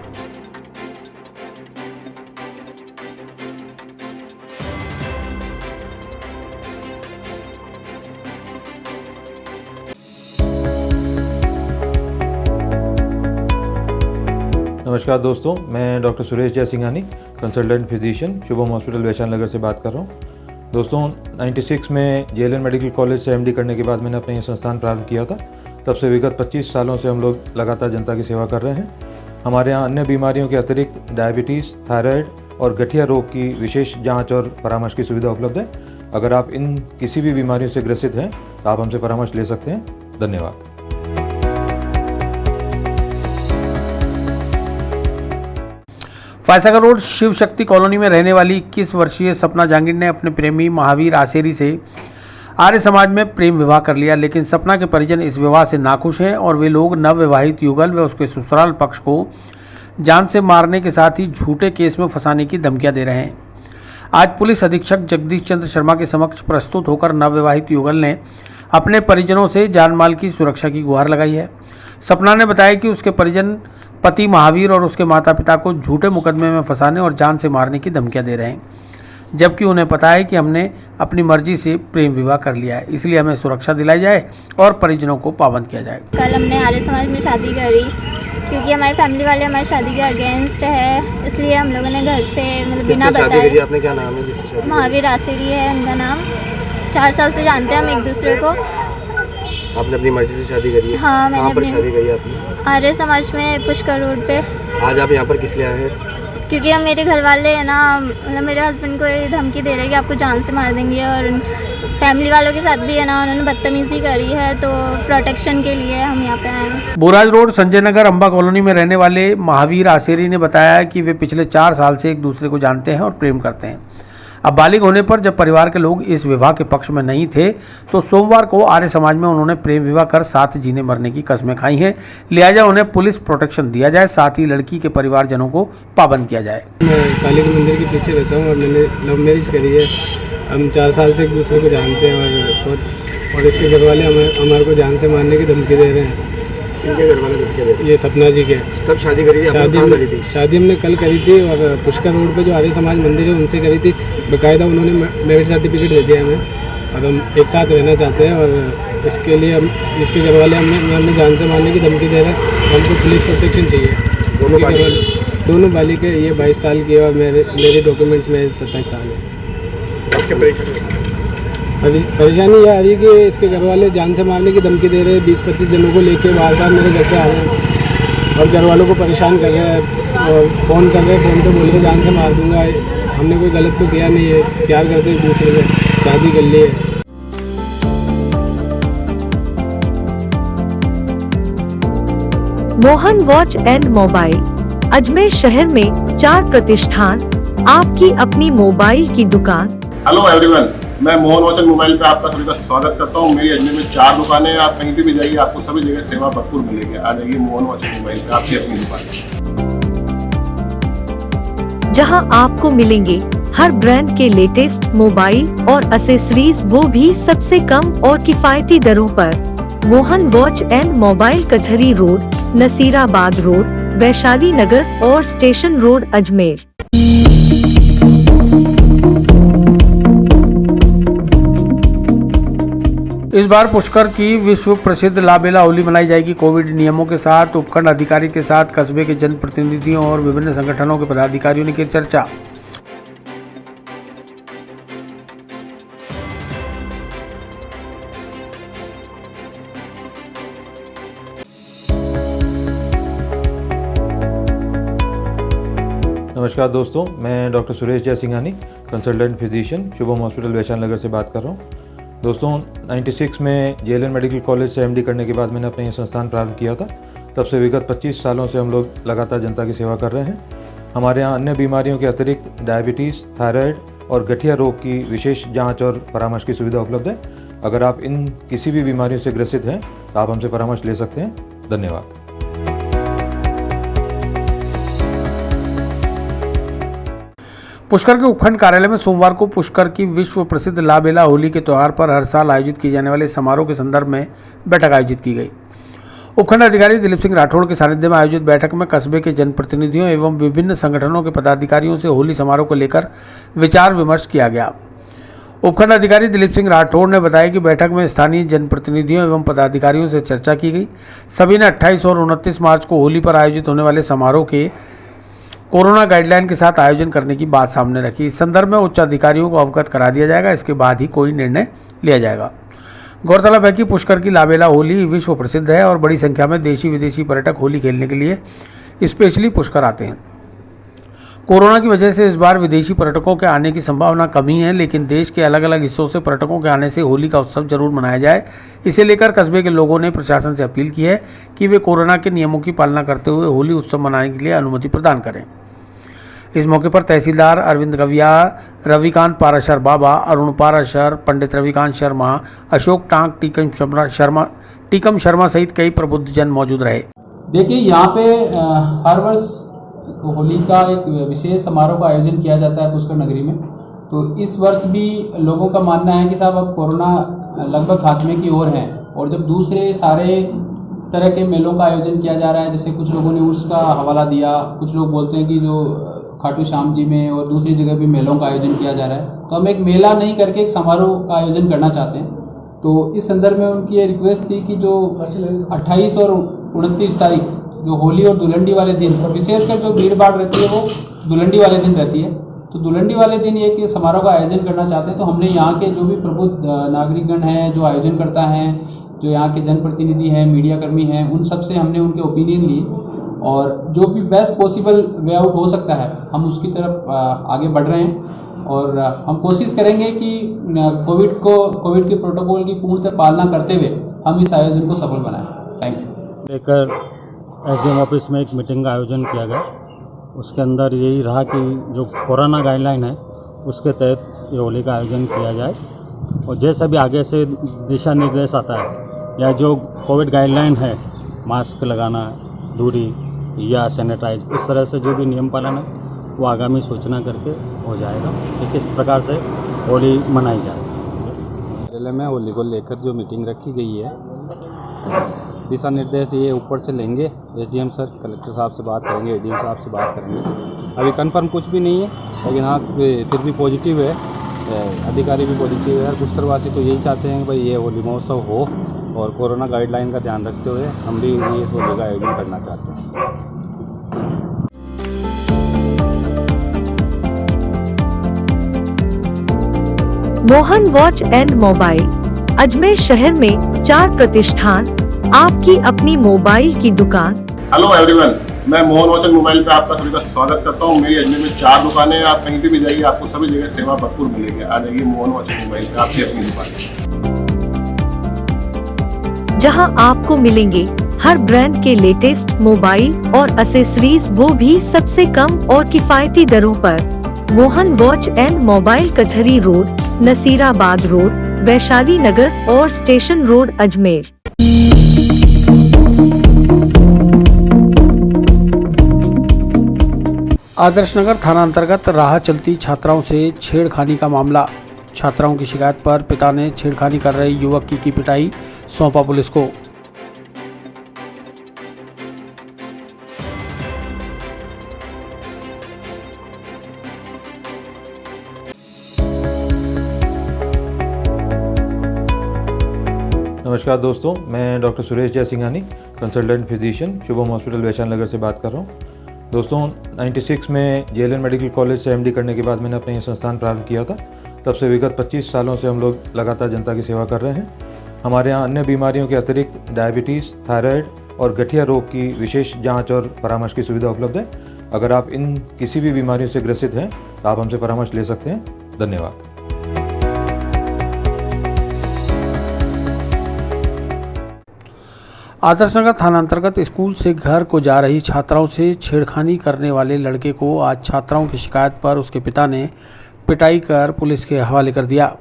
S4: नमस्कार दोस्तों, मैं doctor Suresh Jaisinghani, consultant physician, Shubham hospital Vaishali Nagar से बात कर रहा हूँ। दोस्तों 96 में जेएलएन मेडिकल कॉलेज से एमडी करने के बाद मैंने अपना ये संस्थान प्रारंभ किया था। तब से विगत 25 सालों से हम लोग लगातार जनता की सेवा कर रहे हैं। हमारे यहाँ अन्य बीमारियों के अतिरिक्त डायबिटीज़, थायराइड और गठिया रोग की विशेष जाँच और परामर्श की सुविधा उपलब्ध है। अगर आप इन किसी भी बीमारियों से ग्रसित हैं तो आप हमसे परामर्श ले सकते हैं। धन्यवाद।
S3: फायसागर रोड शिव शक्ति कॉलोनी में रहने वाली 21 वर्षीय सपना जहांगीर ने अपने प्रेमी महावीर आसेरी से आर्य समाज में प्रेम विवाह कर लिया, लेकिन सपना के परिजन इस विवाह से नाखुश हैं और वे लोग नवविवाहित युगल व उसके ससुराल पक्ष को जान से मारने के साथ ही झूठे केस में फंसाने की धमकियां दे रहे हैं। आज पुलिस अधीक्षक जगदीश चंद्र शर्मा के समक्ष प्रस्तुत होकर नवविवाहित युगल ने अपने परिजनों से जान माल की सुरक्षा की गुहार लगाई है। सपना ने बताया कि उसके परिजन पति महावीर और उसके माता पिता को झूठे मुकदमे में फंसाने और जान से मारने की धमकियां दे रहे हैं, जबकि उन्हें पता है कि हमने अपनी मर्जी से प्रेम विवाह कर लिया है, इसलिए हमें सुरक्षा दिलाई जाए और परिजनों को पाबंद किया जाए।
S17: कल हमने आर्य समाज में शादी करी क्योंकि हमारी फैमिली वाले हमारी शादी के अगेंस्ट है, इसलिए हम लोगों ने घर से मतलब बिना बताए।
S12: आपने क्या नाम है?
S17: महावीर आसेरी है उनका नाम। 4 साल से जानते हैं हम एक दूसरे को।
S12: आपने अपनी मर्जी से शादी करी है?
S17: हाँ, मैंने अपनी
S12: शादी करी आपने?
S17: आर्य समाज में पुष्कर रोड पे।
S12: आज आप यहाँ पर किस लिए आए हैं?
S17: क्योंकि हम मेरे घर वाले हैं ना, मतलब मेरे हस्बैंड को ये धमकी दे रहे हैं कि आपको जान से मार देंगे, और फैमिली वालों के साथ भी है ना, उन्होंने बदतमीजी करी है, तो प्रोटेक्शन के लिए हम यहाँ पे आए हैं।
S3: बोराज रोड संजय नगर अम्बा कॉलोनी में रहने वाले महावीर आसेरी ने बताया कि वे पिछले 4 साल से एक दूसरे को जानते हैं और प्रेम करते हैं। अब बालिग होने पर जब परिवार के लोग इस विवाह के पक्ष में नहीं थे तो सोमवार को आर्य समाज में उन्होंने प्रेम विवाह कर साथ जीने मरने की कसमें खाई हैं। लिहाजा उन्हें पुलिस प्रोटेक्शन दिया जाए, साथ ही लड़की के परिवारजनों को पाबंद किया जाए।
S18: मैं काली के मंदिर के पीछे रहता हूँ और मैंने लव मैरिज करी है। हम 4 साल से एक दूसरे को जानते हैं और इसके घर वाले हमारे को जान से मारने की धमकी दे रहे हैं।
S12: किनके घर वाले धमकी दे रहे हैं?
S18: ये सपना जी के।
S12: कब शादी करी थी?
S18: शादी हमने कल करी थी और पुष्कर रोड पे जो आर्य समाज मंदिर है उनसे करी थी। बाकायदा उन्होंने मैरिज सर्टिफिकेट दे दिया हमें और हम एक साथ रहना चाहते हैं, और इसके लिए हम इसके घर वाले हमें जान से मारने की धमकी दे रहे हैं। हमको पुलिस प्रोटेक्शन चाहिए। दोनों बालिक है, ये 22 साल की है और मेरे डॉक्यूमेंट्स में 27 साल है। परेशानी यह आ रही है कि इसके घर वाले जान से मारने की धमकी दे रहे हैं। 20-25 जनों को लेके बार बार मेरे घर पे आ रहे हैं और घर वालों को परेशान कर रहे हैं और फ़ोन कर रहे हैं। फ़ोन पे बोल रहे जान से मार दूंगा। हमने कोई गलत तो किया नहीं है, प्यार करते एक दूसरे से, शादी कर ली है।
S1: Mohan watch and mobile, Ajmer शहर में 4 प्रतिष्ठान, आपकी अपनी मोबाइल की दुकान।
S14: हेलो एवरीवन, मैं मोहन वाचन मोबाइल पे आपका सभी का स्वागत करता हूँ। मेरी अजमेर में 4 दुकानें हैं। आप कहीं भी जाइए, आपको सभी जगह सेवा भरपूर मिलेगी। आ जाइए मोहन वाचन मोबाइल पे, आपकी अपनी दुकान,
S1: जहां आपको मिलेंगे हर ब्रांड के लेटेस्ट मोबाइल और एसेसरीज, वो भी सबसे कम और किफायती दरों पर। मोहन वॉच एंड मोबाइल, कचहरी रोड, नसीराबाद रोड, वैशाली नगर और स्टेशन रोड, अजमेर।
S3: इस बार पुष्कर की विश्व प्रसिद्ध लाबेला होली मनाई जाएगी। कोविड नियमों के साथ उपखंड अधिकारी के साथ कस्बे के जनप्रतिनिधियों और विभिन्न संगठनों के पदाधिकारियों ने की चर्चा।
S4: नमस्कार दोस्तों, मैं doctor Suresh Jaisinghani, consultant physician, Shubham hospital Vaishali Nagar से बात कर रहा हूँ। दोस्तों 96 में जेएलएन मेडिकल कॉलेज से एमडी करने के बाद मैंने अपना ये संस्थान प्रारंभ किया था। तब से विगत 25 सालों से हम लोग लगातार जनता की सेवा कर रहे हैं। हमारे यहाँ अन्य बीमारियों के अतिरिक्त डायबिटीज़, थायराइड और गठिया रोग की विशेष जाँच और परामर्श की सुविधा उपलब्ध है। अगर आप इन किसी भी बीमारियों से ग्रसित हैं तो आप हमसे परामर्श ले सकते हैं। धन्यवाद।
S3: पुष्कर के उपखंड कार्यालय में सोमवार को पुष्कर की विश्व प्रसिद्ध लाबेला होली के त्यौहार पर हर साल आयोजित किए जाने वाले समारोह के संदर्भ में बैठक आयोजित की गई। उपखंड अधिकारी दिलीप सिंह राठौड़ के सानिध्य में आयोजित बैठक में कस्बे के जनप्रतिनिधियों एवं विभिन्न संगठनों के पदाधिकारियों से होली समारोह को लेकर विचार विमर्श किया गया। उपखंड अधिकारी दिलीप सिंह राठौड़ ने बताया कि बैठक में स्थानीय जनप्रतिनिधियों एवं पदाधिकारियों से चर्चा की गई। सभी ने 28 और 29 मार्च को होली पर आयोजित होने वाले समारोह के कोरोना गाइडलाइन के साथ आयोजन करने की बात सामने रखी। इस संदर्भ में उच्च अधिकारियों को अवगत करा दिया जाएगा। इसके बाद ही कोई निर्णय लिया जाएगा। गौरतलब है कि पुष्कर की लाबेला होली विश्व प्रसिद्ध है और बड़ी संख्या में देशी विदेशी पर्यटक होली खेलने के लिए स्पेशली पुष्कर आते हैं। कोरोना की वजह से इस बार विदेशी पर्यटकों के आने की संभावना कमी है, लेकिन देश के अलग अलग हिस्सों से पर्यटकों के आने से होली का उत्सव जरूर मनाया जाए। इसे लेकर कस्बे के लोगों ने प्रशासन से अपील की है कि वे कोरोना के नियमों की पालना करते हुए होली उत्सव मनाने के लिए अनुमति प्रदान करें। इस मौके पर तहसीलदार अरविंद गविया, रविकांत पाराशर बाबा, अरुण पाराशर, पंडित रविकांत शर्मा, अशोक टांक, टीकम शर्मा सहित कई प्रबुद्ध जन मौजूद रहे।
S19: देखिए, यहाँ पे हर वर्ष होली का एक विशेष समारोह का आयोजन किया जाता है पुष्कर नगरी में। तो इस वर्ष भी लोगों का मानना है कि साहब अब कोरोना लगभग खात्मे की ओर है और जब दूसरे सारे तरह के मेलों का आयोजन किया जा रहा है, जैसे कुछ लोगों ने उर्स का हवाला दिया, कुछ लोग बोलते हैं कि जो खाटू श्याम जी में और दूसरी जगह भी मेलों का आयोजन किया जा रहा है, तो हम एक मेला नहीं करके एक समारोह का आयोजन करना चाहते हैं। तो इस संदर्भ में उनकी ये रिक्वेस्ट थी कि जो 28 और 29 तारीख जो होली और दुलंडी वाले दिन, विशेषकर जो भीड़ भाड़ रहती है वो दुलंडी वाले दिन रहती है, तो दुलंडी वाले दिन एक समारोह का आयोजन करना चाहते हैं। तो हमने यहाँ के जो भी प्रबुद्ध नागरिकगण हैं, जो आयोजन करता हैं, जो यहाँ के जनप्रतिनिधि हैं, मीडिया कर्मी हैं, उन सब से हमने उनके ओपिनियन लिए और जो भी बेस्ट पॉसिबल वे आउट हो सकता है हम उसकी तरफ आगे बढ़ रहे हैं और हम कोशिश करेंगे कि कोविड के प्रोटोकॉल की पूर्णतः पालना करते हुए हम इस आयोजन को सफल बनाएं। Thank you.
S20: लेकर एसडीएम ऑफिस में एक मीटिंग का आयोजन किया गया। उसके अंदर यही रहा कि जो कोरोना गाइडलाइन है उसके तहत ये होली का आयोजन किया जाए और जैसा भी आगे से दिशा निर्देश आता है या जो कोविड गाइडलाइन है, मास्क लगाना, दूरी या सैनिटाइज, इस तरह से जो भी नियम पालन है वो आगामी सूचना करके हो जाएगा कि किस प्रकार से होली मनाई जाए।
S21: कार्यालय में होली को लेकर जो मीटिंग रखी गई है, दिशा निर्देश ये ऊपर से लेंगे। एसडीएम सर, कलेक्टर साहब से बात करेंगे, एडीएम साहब से बात करेंगे। अभी कंफर्म कुछ भी नहीं है, लेकिन हाँ फिर भी पॉजिटिव है, अधिकारी भी पॉजिटिव है। पुष्करवासी तो यही चाहते हैं कि भाई ये होली महोत्सव हो और कोरोना गाइडलाइन का ध्यान रखते हुए हम भी ये होली का आयोजन करना चाहते हैं।
S1: Mohan watch and mobile Ajmer शहर में 4 प्रतिष्ठान, आपकी अपनी मोबाइल की दुकान।
S14: हेलो एवरीवन, मैं मोहन वॉच एंड मोबाइल पे आपका सभी का स्वागत करता हूँ। मेरी अजमेर में 4 दुकानें हैं। आप कहीं भी जाइए, आपको सभी जगह सेवा भरपूर मिलेगी। आ जाइए मोहन वॉच एंड मोबाइल पे, आपकी अपनी दुकान,
S1: जहां आपको मिलेंगे हर ब्रांड के लेटेस्ट मोबाइल और एसेसरीज, वो भी सबसे कम और किफायती दरों पर। मोहन वॉच एंड मोबाइल, कचहरी रोड, नसीराबाद रोड, वैशाली नगर और स्टेशन रोड, अजमेर।
S3: आदर्श नगर थाना अंतर्गत राह चलती छात्राओं से छेड़खानी का मामला। छात्राओं की शिकायत पर पिता ने छेड़खानी कर रहे युवक की पिटाई, सौंपा पुलिस को।
S4: नमस्कार दोस्तों, मैं doctor Suresh Jaisinghani, consultant physician, Shubham hospital Vaishali Nagar से बात कर रहा हूँ। दोस्तों 96 में जेएलएन मेडिकल कॉलेज से एमडी करने के बाद मैंने अपना ये संस्थान प्रारंभ किया था। तब से विगत 25 सालों से हम लोग लगातार जनता की सेवा कर रहे हैं। हमारे यहाँ अन्य बीमारियों के अतिरिक्त डायबिटीज़, थायराइड और गठिया रोग की विशेष जांच और परामर्श की सुविधा उपलब्ध है। अगर आप इन किसी भी बीमारियों से ग्रसित हैं तो आप हमसे परामर्श ले सकते हैं। धन्यवाद।
S3: आदर्श नगर थाना अंतर्गत स्कूल से घर को जा रही छात्राओं से छेड़खानी करने वाले लड़के को आज छात्राओं की शिकायत पर उसके पिता ने पिटाई कर पुलिस के हवाले कर दिया।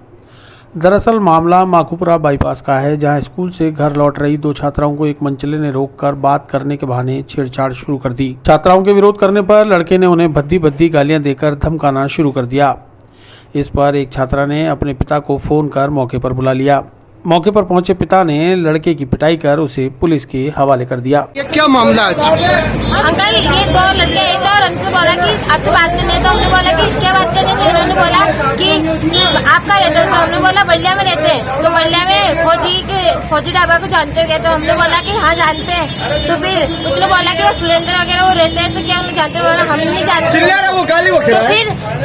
S3: दरअसल मामला माखूपुरा बाईपास का है, जहां स्कूल से घर लौट रही दो छात्राओं को एक मंचले ने रोककर बात करने के बहाने छेड़छाड़ शुरू कर दी। छात्राओं के विरोध करने पर लड़के ने उन्हें भद्दी भद्दी गालियां देकर धमकाना शुरू कर दिया। इस पर एक छात्रा ने अपने पिता को फोन कर मौके पर बुला लिया। मौके पर पहुंचे पिता ने लड़के की पिटाई कर उसे पुलिस के हवाले कर दिया।
S2: ये क्या मामला आज?
S22: अंकल ये दो लड़के आए थे और हमसे बोला कि आपसे बात करनी तो हमने बोला कि क्या बात करनी थी। उन्होंने बोला कि आप कहाँ रहते हो, तो हमने बोला बलिया में रहते हैं। तो बलिया में फौजी ढाबा को जानते हो क्या? तो हमने बोला कि हाँ जानते हैं। तो फिर उसने बोला कि वो सुरेंद्र वगैरह वो रहते हैं, तो क्या उन्हें जानते हो? हम नहीं जानते।
S2: वो गाली वो
S22: तो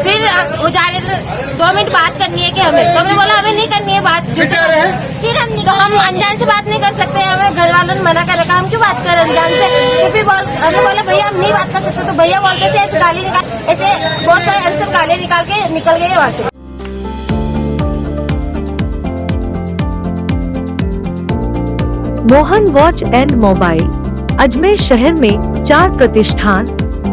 S22: फिर वो जा रहे थे 2 मिनट बात करनी है कि हमें, तो हमने बोला हमें नहीं करनी है बात। फिर हम अनजान से बात नहीं कर सकते, हमें घर वालों ने मना कर रखा, हम क्यों बात करें अनजान से? तो फिर हमने बोला भैया हम नहीं बात कर सकते। तो भैया बोलते थे ऐसे गाली निकाल, ऐसे बहुत सारे अनसर गाली निकाल के निकल गए वहाँ से।
S1: Mohan watch and mobile Ajmer शहर में 4 प्रतिष्ठान,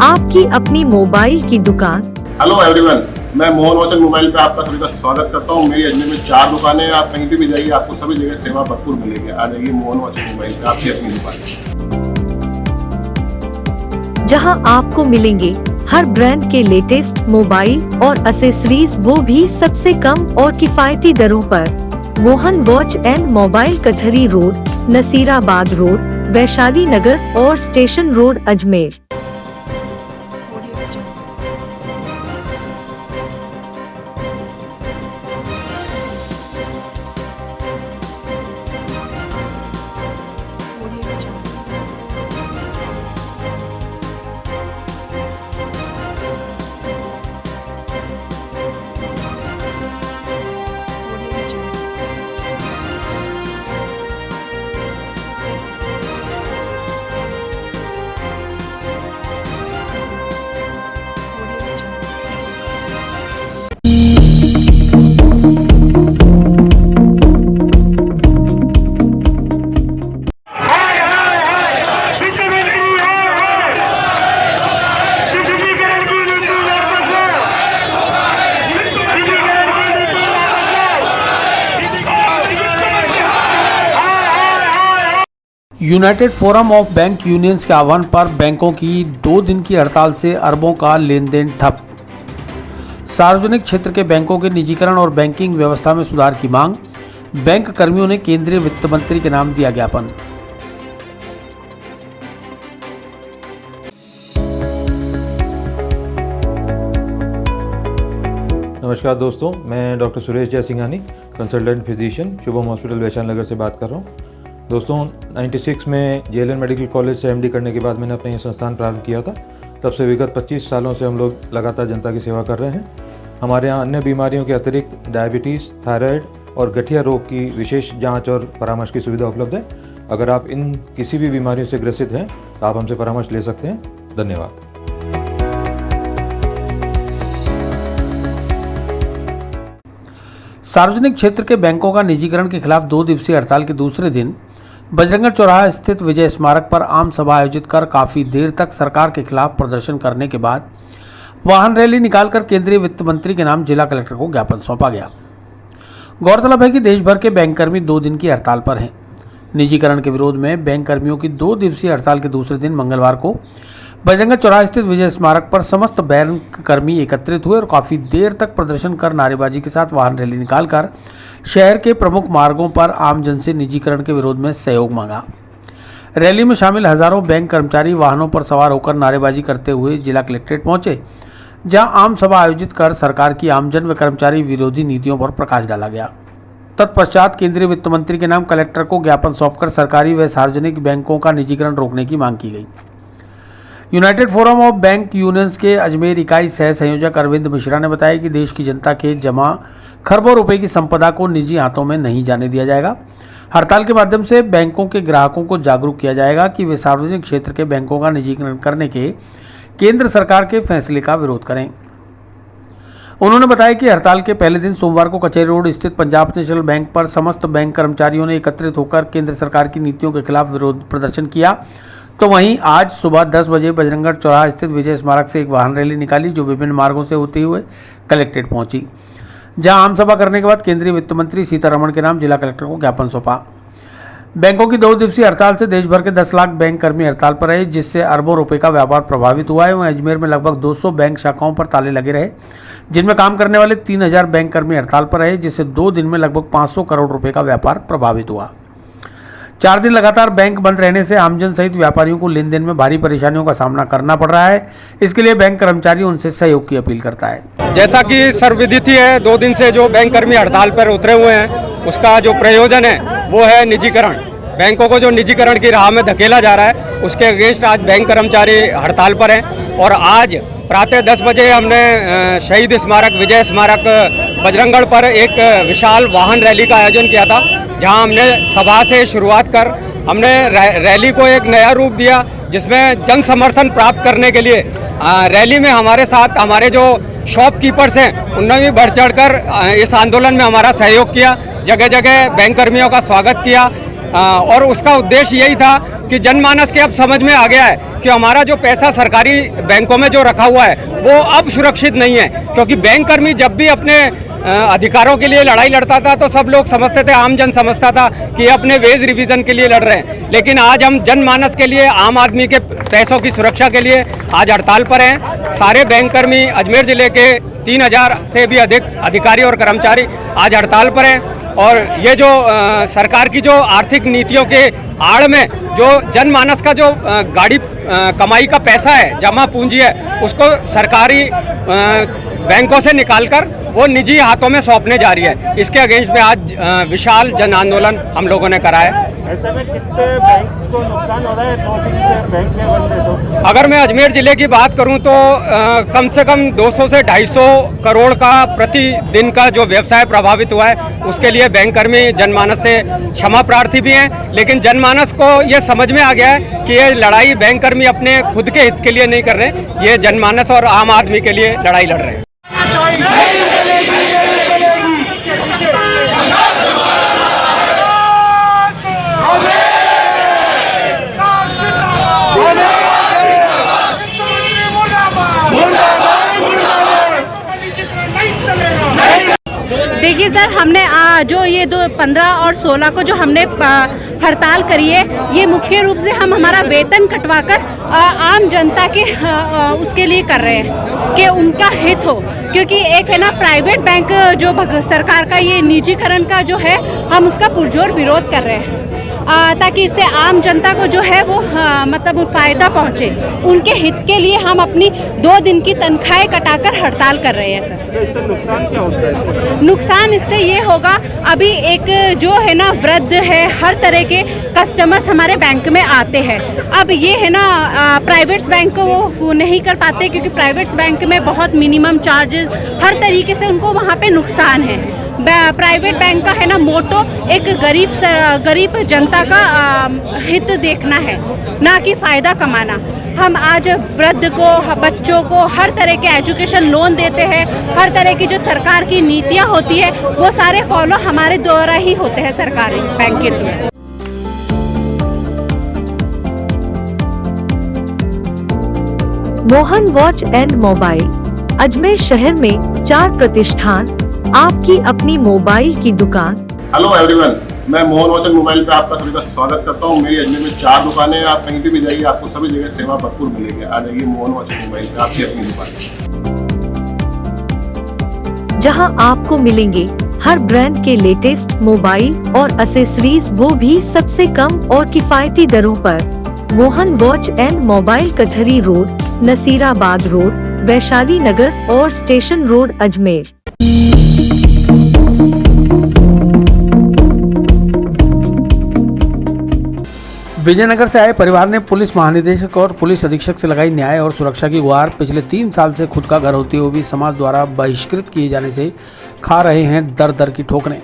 S1: आपकी अपनी मोबाइल की दुकान।
S14: हेलो एवरीवन, मैं मोहन वॉच एंड मोबाइल पे आपका सभी का स्वागत करता हूँ। मेरी अजमेर में 4 दुकानें हैं, आप कहीं भी जाइए आपको सभी जगह सेवा भरपूर मिलेगी। आ जाइए मोहन वॉच एंड मोबाइल पे, आपकी अपनी दुकान,
S1: जहां आपको मिलेंगे हर ब्रांड के लेटेस्ट मोबाइल और एसेसरीज, वो भी सबसे कम और किफायती दरों पर। मोहन वॉच एंड मोबाइल कचहरी रोड, नसीराबाद रोड, वैशाली नगर और station road Ajmer.
S3: United forum of bank unions के आह्वान पर बैंकों की 2 दिन की हड़ताल से अरबों का लेन देन ठप। सार्वजनिक क्षेत्र के बैंकों के निजीकरण और बैंकिंग व्यवस्था में सुधार की मांग। बैंक कर्मियों ने केंद्रीय वित्त मंत्री के नाम दिया ज्ञापन।
S4: नमस्कार दोस्तों, मैं doctor Suresh Jaisinghani, consultant physician, Shubham hospital Vaishali Nagar से बात कर रहा हूँ। दोस्तों 96 में जेएलएन मेडिकल कॉलेज से एमडी करने के बाद मैंने अपना ये संस्थान प्रारंभ किया था। तब से विगत 25 सालों से हम लोग लगातार जनता की सेवा कर रहे हैं। हमारे यहाँ अन्य बीमारियों के अतिरिक्त डायबिटीज़, थायराइड और गठिया रोग की विशेष जांच और परामर्श की सुविधा उपलब्ध है। अगर आप इन किसी भी बीमारियों से ग्रसित हैं तो आप हमसे परामर्श ले सकते हैं। धन्यवाद।
S3: सार्वजनिक क्षेत्र के बैंकों का निजीकरण के खिलाफ 2 दिवसीय हड़ताल के दूसरे दिन बजरंगा चौराहा स्थित विजय स्मारक पर आम सभा आयोजित कर काफी देर तक सरकार के खिलाफ प्रदर्शन करने के बाद वाहन रैली निकालकर केंद्रीय वित्त मंत्री के नाम जिला कलेक्टर को ज्ञापन सौंपा गया। गौरतलब है कि देश भर के बैंककर्मी 2 दिन की हड़ताल पर हैं। निजीकरण के विरोध में बैंक कर्मियों की 2 दिवसीय हड़ताल के दूसरे दिन मंगलवार को बजरंगा चौराहा स्थित विजय स्मारक पर समस्त बैंक कर्मी एकत्रित हुए और काफी देर तक प्रदर्शन कर नारेबाजी के साथ वाहन रैली निकालकर शहर के प्रमुख मार्गों पर आमजन से निजीकरण के विरोध में सहयोग मांगा। रैली में शामिल हजारों बैंक कर्मचारी वाहनों पर सवार होकर नारेबाजी करते हुए जिला कलेक्ट्रेट पहुंचे, जहां आम सभा आयोजित कर सरकार की आमजन व कर्मचारी विरोधी नीतियों पर प्रकाश डाला गया। तत्पश्चात केंद्रीय वित्त मंत्री के नाम कलेक्टर को ज्ञापन सौंपकर सरकारी व सार्वजनिक बैंकों का निजीकरण रोकने की मांग की गई। United forum of bank unions के अजमेर इकाई सह संयोजक अरविंद मिश्रा ने बताया कि देश की जनता के जमा खरबों रुपए की संपदा को निजी हाथों में नहीं जाने दिया जाएगा। हड़ताल के माध्यम से बैंकों के ग्राहकों को जागरूक किया जाएगा कि वे सार्वजनिक क्षेत्र के बैंकों का निजीकरण करने के केंद्र सरकार के फैसले का विरोध करें। उन्होंने बताया कि हड़ताल के पहले दिन सोमवार को कचहरी रोड स्थित पंजाब नेशनल बैंक पर समस्त बैंक कर्मचारियों ने एकत्रित होकर केंद्र सरकार की नीतियों के खिलाफ विरोध प्रदर्शन किया। तो वहीं आज सुबह 10 बजे बजरंगगढ़ चौराहा स्थित विजय स्मारक से एक वाहन रैली निकाली, जो विभिन्न मार्गों से होते हुए कलेक्ट्रेट पहुंची, जहां आम सभा करने के बाद केंद्रीय वित्त मंत्री सीतारमण के नाम जिला कलेक्टर को ज्ञापन सौंपा। बैंकों की 2 दिवसीय हड़ताल से देश भर के 10 लाख बैंक कर्मी हड़ताल पर रहे, जिससे अरबों रुपए का व्यापार प्रभावित हुआ है। वहीं अजमेर में लगभग 200 बैंक शाखाओं पर ताले लगे रहे, जिनमें काम करने वाले 3000 बैंक कर्मी हड़ताल पर रहे, जिससे 2 दिन में लगभग 500 करोड़ रुपए का व्यापार प्रभावित हुआ। 4 दिन लगातार बैंक बंद रहने से आमजन सहित व्यापारियों को लेन देन में भारी परेशानियों का सामना करना पड़ रहा है। इसके लिए बैंक कर्मचारी उनसे सहयोग की अपील करता है।
S2: जैसा कि सर्वविदित है, 2 दिन से जो बैंक कर्मी हड़ताल पर उतरे हुए हैं, उसका जो प्रयोजन है वो है निजीकरण। बैंकों को जो निजीकरण की राह में धकेला जा रहा है, उसके अगेंस्ट आज बैंक कर्मचारी हड़ताल पर हैं। और आज प्रातः 10 बजे हमने शहीद स्मारक, विजय स्मारक बजरंगगढ़ पर एक विशाल वाहन रैली का आयोजन किया था, जहां हमने सभा से शुरुआत कर हमने रैली को एक नया रूप दिया, जिसमें जन समर्थन प्राप्त करने के लिए रैली में हमारे साथ हमारे जो शॉपकीपर्स हैं, उन्होंने भी बढ़ चढ़कर इस आंदोलन में हमारा सहयोग किया। जगह जगह बैंक कर्मियों का स्वागत किया और उसका उद्देश्य यही था कि जनमानस के अब समझ में आ गया है कि हमारा जो पैसा सरकारी बैंकों में जो रखा हुआ है वो अब सुरक्षित नहीं है। क्योंकि बैंक कर्मी जब भी अपने अधिकारों के लिए लड़ाई लड़ता था तो सब लोग समझते थे, आम जन समझता था कि अपने वेज रिवीजन के लिए लड़ रहे हैं। लेकिन आज हम जनमानस के लिए, आम आदमी के पैसों की सुरक्षा के लिए आज हड़ताल पर हैं। सारे बैंक कर्मी अजमेर जिले के 3000 से भी अधिक अधिकारी और कर्मचारी आज हड़ताल पर हैं। और ये जो सरकार की जो आर्थिक नीतियों के आड़ में जो जनमानस का जो गाड़ी कमाई का पैसा है, जमा पूंजी है, उसको सरकारी बैंकों से निकालकर वो निजी हाथों में सौंपने जा रही है। इसके अगेंस्ट में आज विशाल जन आंदोलन हम लोगों ने करा है।
S12: ऐसे में कितने बैंक को नुकसान हो रहा है 2 दिन से बैंक में बंद है? तो
S2: अगर मैं अजमेर ज़िले की बात करूं तो कम से कम 200 से 250 करोड़ का प्रतिदिन का जो व्यवसाय प्रभावित हुआ है, उसके लिए बैंक कर्मी जनमानस से क्षमा प्रार्थी भी हैं। लेकिन जनमानस को ये समझ में आ गया है कि ये लड़ाई बैंक कर्मी अपने खुद के हित के लिए नहीं कर रहे, ये जनमानस और आम आदमी के लिए लड़ाई लड़ रहे हैं।
S5: देखिए सर, हमने जो ये 15 और 16 को जो हमने हड़ताल करी है, ये मुख्य रूप से हम हमारा वेतन कटवाकर आम जनता के उसके लिए कर रहे हैं कि उनका हित हो। क्योंकि एक है ना प्राइवेट बैंक जो सरकार का ये निजीकरण का जो है, हम उसका पुरजोर विरोध कर रहे हैं ताकि इससे आम जनता को जो है वो मतलब फ़ायदा पहुँचे। उनके हित के लिए हम अपनी 2 दिन की तनख्वाहें कटाकर हड़ताल कर रहे हैं सर।
S12: इससे नुकसान क्या होता है?
S5: नुकसान इससे ये होगा, अभी एक जो है ना वृद्ध है, हर तरह के कस्टमर्स हमारे बैंक में आते हैं। अब ये है ना प्राइवेट्स बैंक को वो नहीं कर पाते, क्योंकि प्राइवेट्स बैंक में बहुत मिनिमम चार्जेस, हर तरीके से उनको वहाँ पे नुकसान है। प्राइवेट बैंक का है ना मोटो एक गरीब जनता का हित देखना है, ना कि फ़ायदा कमाना। हम आज वृद्ध को, बच्चों को हर तरह के एजुकेशन लोन देते हैं। हर तरह की जो सरकार की नीतियाँ होती है वो सारे फॉलो हमारे द्वारा ही होते हैं सरकारी बैंक के through.
S1: Mohan watch and mobile Ajmer शहर में 4 प्रतिष्ठान, आपकी अपनी मोबाइल की दुकान।
S14: हेलो एवरीवन, मैं मोहन वॉच एंड मोबाइल पे आपका सभी का स्वागत करता हूँ। मेरी अजमेर में 4 दुकानें हैं। आप कहीं भी जाइए, आपको सभी जगह सेवा भरपूर मिलेगी। आ जाइए मोहन वॉच एंड मोबाइल पे, आपकी अपनी दुकान,
S1: जहां आपको मिलेंगे हर ब्रांड के लेटेस्ट मोबाइल और एसेसरीज, वो भी सबसे कम और किफायती दरों पर। मोहन वॉच एंड मोबाइल कचहरी रोड, नसीराबाद रोड, वैशाली नगर और स्टेशन रोड अजमेर।
S3: विजयनगर से आए परिवार ने पुलिस महानिदेशक और पुलिस अधीक्षक से लगाई न्याय और सुरक्षा की गुहार। पिछले 3 साल से खुद का घर होते हुए भी समाज द्वारा बहिष्कृत किए जाने से खा रहे हैं दर दर की ठोकरें।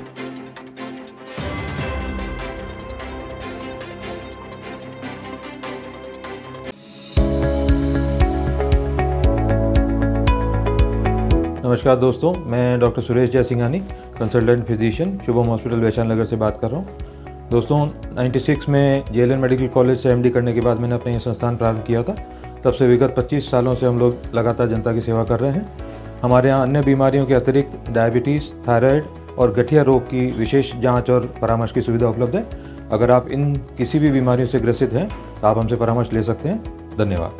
S4: नमस्कार दोस्तों, मैं doctor Suresh Jaisinghani, consultant physician, Shubham hospital Vaishali Nagar से बात कर रहा हूँ। दोस्तों 96 में जेएलएन मेडिकल कॉलेज से एमडी करने के बाद मैंने अपना ये संस्थान प्रारंभ किया था। तब से विगत 25 सालों से हम लोग लगातार जनता की सेवा कर रहे हैं। हमारे यहाँ अन्य बीमारियों के अतिरिक्त डायबिटीज़, थायराइड और गठिया रोग की विशेष जाँच और परामर्श की सुविधा उपलब्ध है। अगर आप इन किसी भी बीमारियों से ग्रसित हैं तो आप हमसे परामर्श ले सकते हैं। धन्यवाद।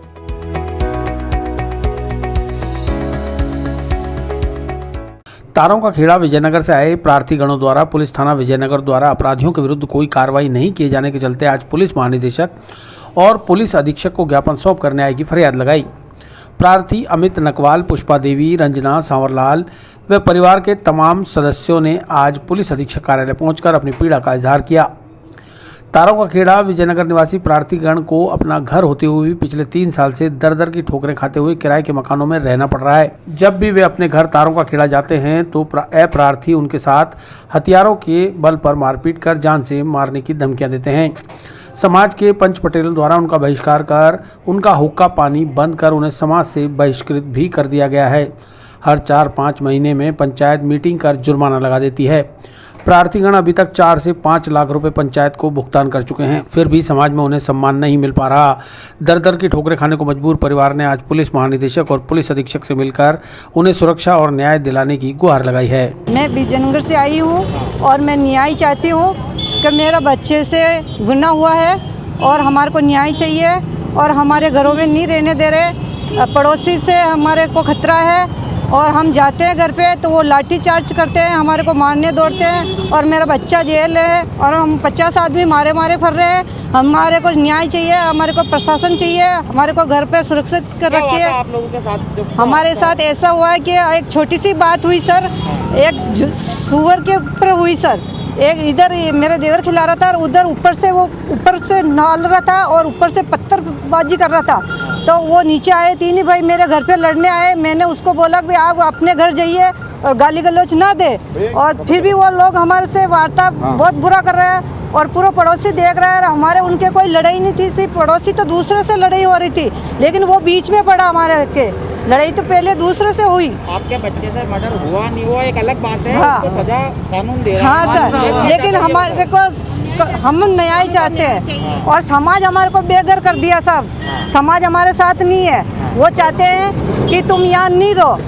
S3: तारों का खेड़ा विजयनगर से आए प्रार्थीगणों द्वारा पुलिस थाना विजयनगर द्वारा अपराधियों के विरुद्ध कोई कार्रवाई नहीं किए जाने के चलते आज पुलिस महानिदेशक और पुलिस अधीक्षक को ज्ञापन सौंप कर न्याय की फरियाद लगाई। प्रार्थी अमित नकवाल, पुष्पा देवी, रंजना, सांवरलाल व परिवार के तमाम सदस्यों ने आज पुलिस अधीक्षक कार्यालय पहुंचकर अपनी पीड़ा का इजहार किया। तारों का खेड़ा विजयनगर निवासी प्रार्थीगण को अपना घर होते हुए भी पिछले 3 साल से दर दर की ठोकरें खाते हुए किराए के मकानों में रहना पड़ रहा है। जब भी वे अपने घर तारों का खेड़ा जाते हैं तो प्रार्थी उनके साथ हथियारों के बल पर मारपीट कर जान से मारने की धमकियां देते हैं। समाज के पंच पटेलों द्वारा उनका बहिष्कार कर उनका हुक्का पानी बंद कर उन्हें समाज से बहिष्कृत भी कर दिया गया है। हर 4-5 महीने में पंचायत मीटिंग कर जुर्माना लगा देती है। प्रार्थीगण अभी तक 4 से 5 लाख रुपए पंचायत को भुगतान कर चुके हैं, फिर भी समाज में उन्हें सम्मान नहीं मिल पा रहा। दर दर की ठोकरें खाने को मजबूर परिवार ने आज पुलिस महानिदेशक और पुलिस अधीक्षक से मिलकर उन्हें सुरक्षा और न्याय दिलाने की गुहार लगाई है।
S6: मैं विजयनगर से आई हूँ और मैं न्याय चाहती हूँ कि मेरा बच्चे से गुनाह हुआ है और हमारे को न्याय चाहिए और हमारे घरों में नहीं रहने दे रहे। पड़ोसी से हमारे को खतरा है और हम जाते हैं घर पे तो वो लाठी चार्ज करते हैं, हमारे को मारने दौड़ते हैं और मेरा बच्चा जेल है और हम 50 आदमी मारे फिर रहे हैं। हमारे को न्याय चाहिए, हमारे को प्रशासन चाहिए, हमारे को घर पे सुरक्षित कर रखिए।
S12: आप लोगों के साथ
S6: हमारे साथ ऐसा हुआ है कि एक छोटी सी बात हुई सर, एक सुअर के ऊपर हुई सर। एक इधर मेरे देवर खिला रहा था और उधर ऊपर से नाल रहा था और ऊपर से पत्थरबाजी कर रहा था। तो वो नीचे आए, 3 ही भाई मेरे घर पे लड़ने आए। मैंने उसको बोला कि आप अपने घर जाइए और गाली गलौज ना दे, और फिर भी वो लोग हमारे से वार्ता बहुत बुरा कर रहे हैं और पूरा पड़ोसी देख रहा है। हमारे उनके कोई लड़ाई नहीं थी, सिर्फ पड़ोसी तो दूसरे से लड़ाई हो रही थी, लेकिन वो बीच में पड़ा। हमारे के लड़ाई तो पहले दूसरे से हुई।
S12: आपके बच्चे से मर्डर हुआ नहीं हुआ एक अलग बात है,
S6: हाँ।
S12: उसको सजा कानून दे रहा है।
S6: हाँ सर, लेकिन हमारे को हम न्याय चाहते हैं और समाज हमारे को बेघर कर दिया साहब। समाज हमारे साथ नहीं है, वो चाहते हैं कि तुम यहाँ नहीं रहो,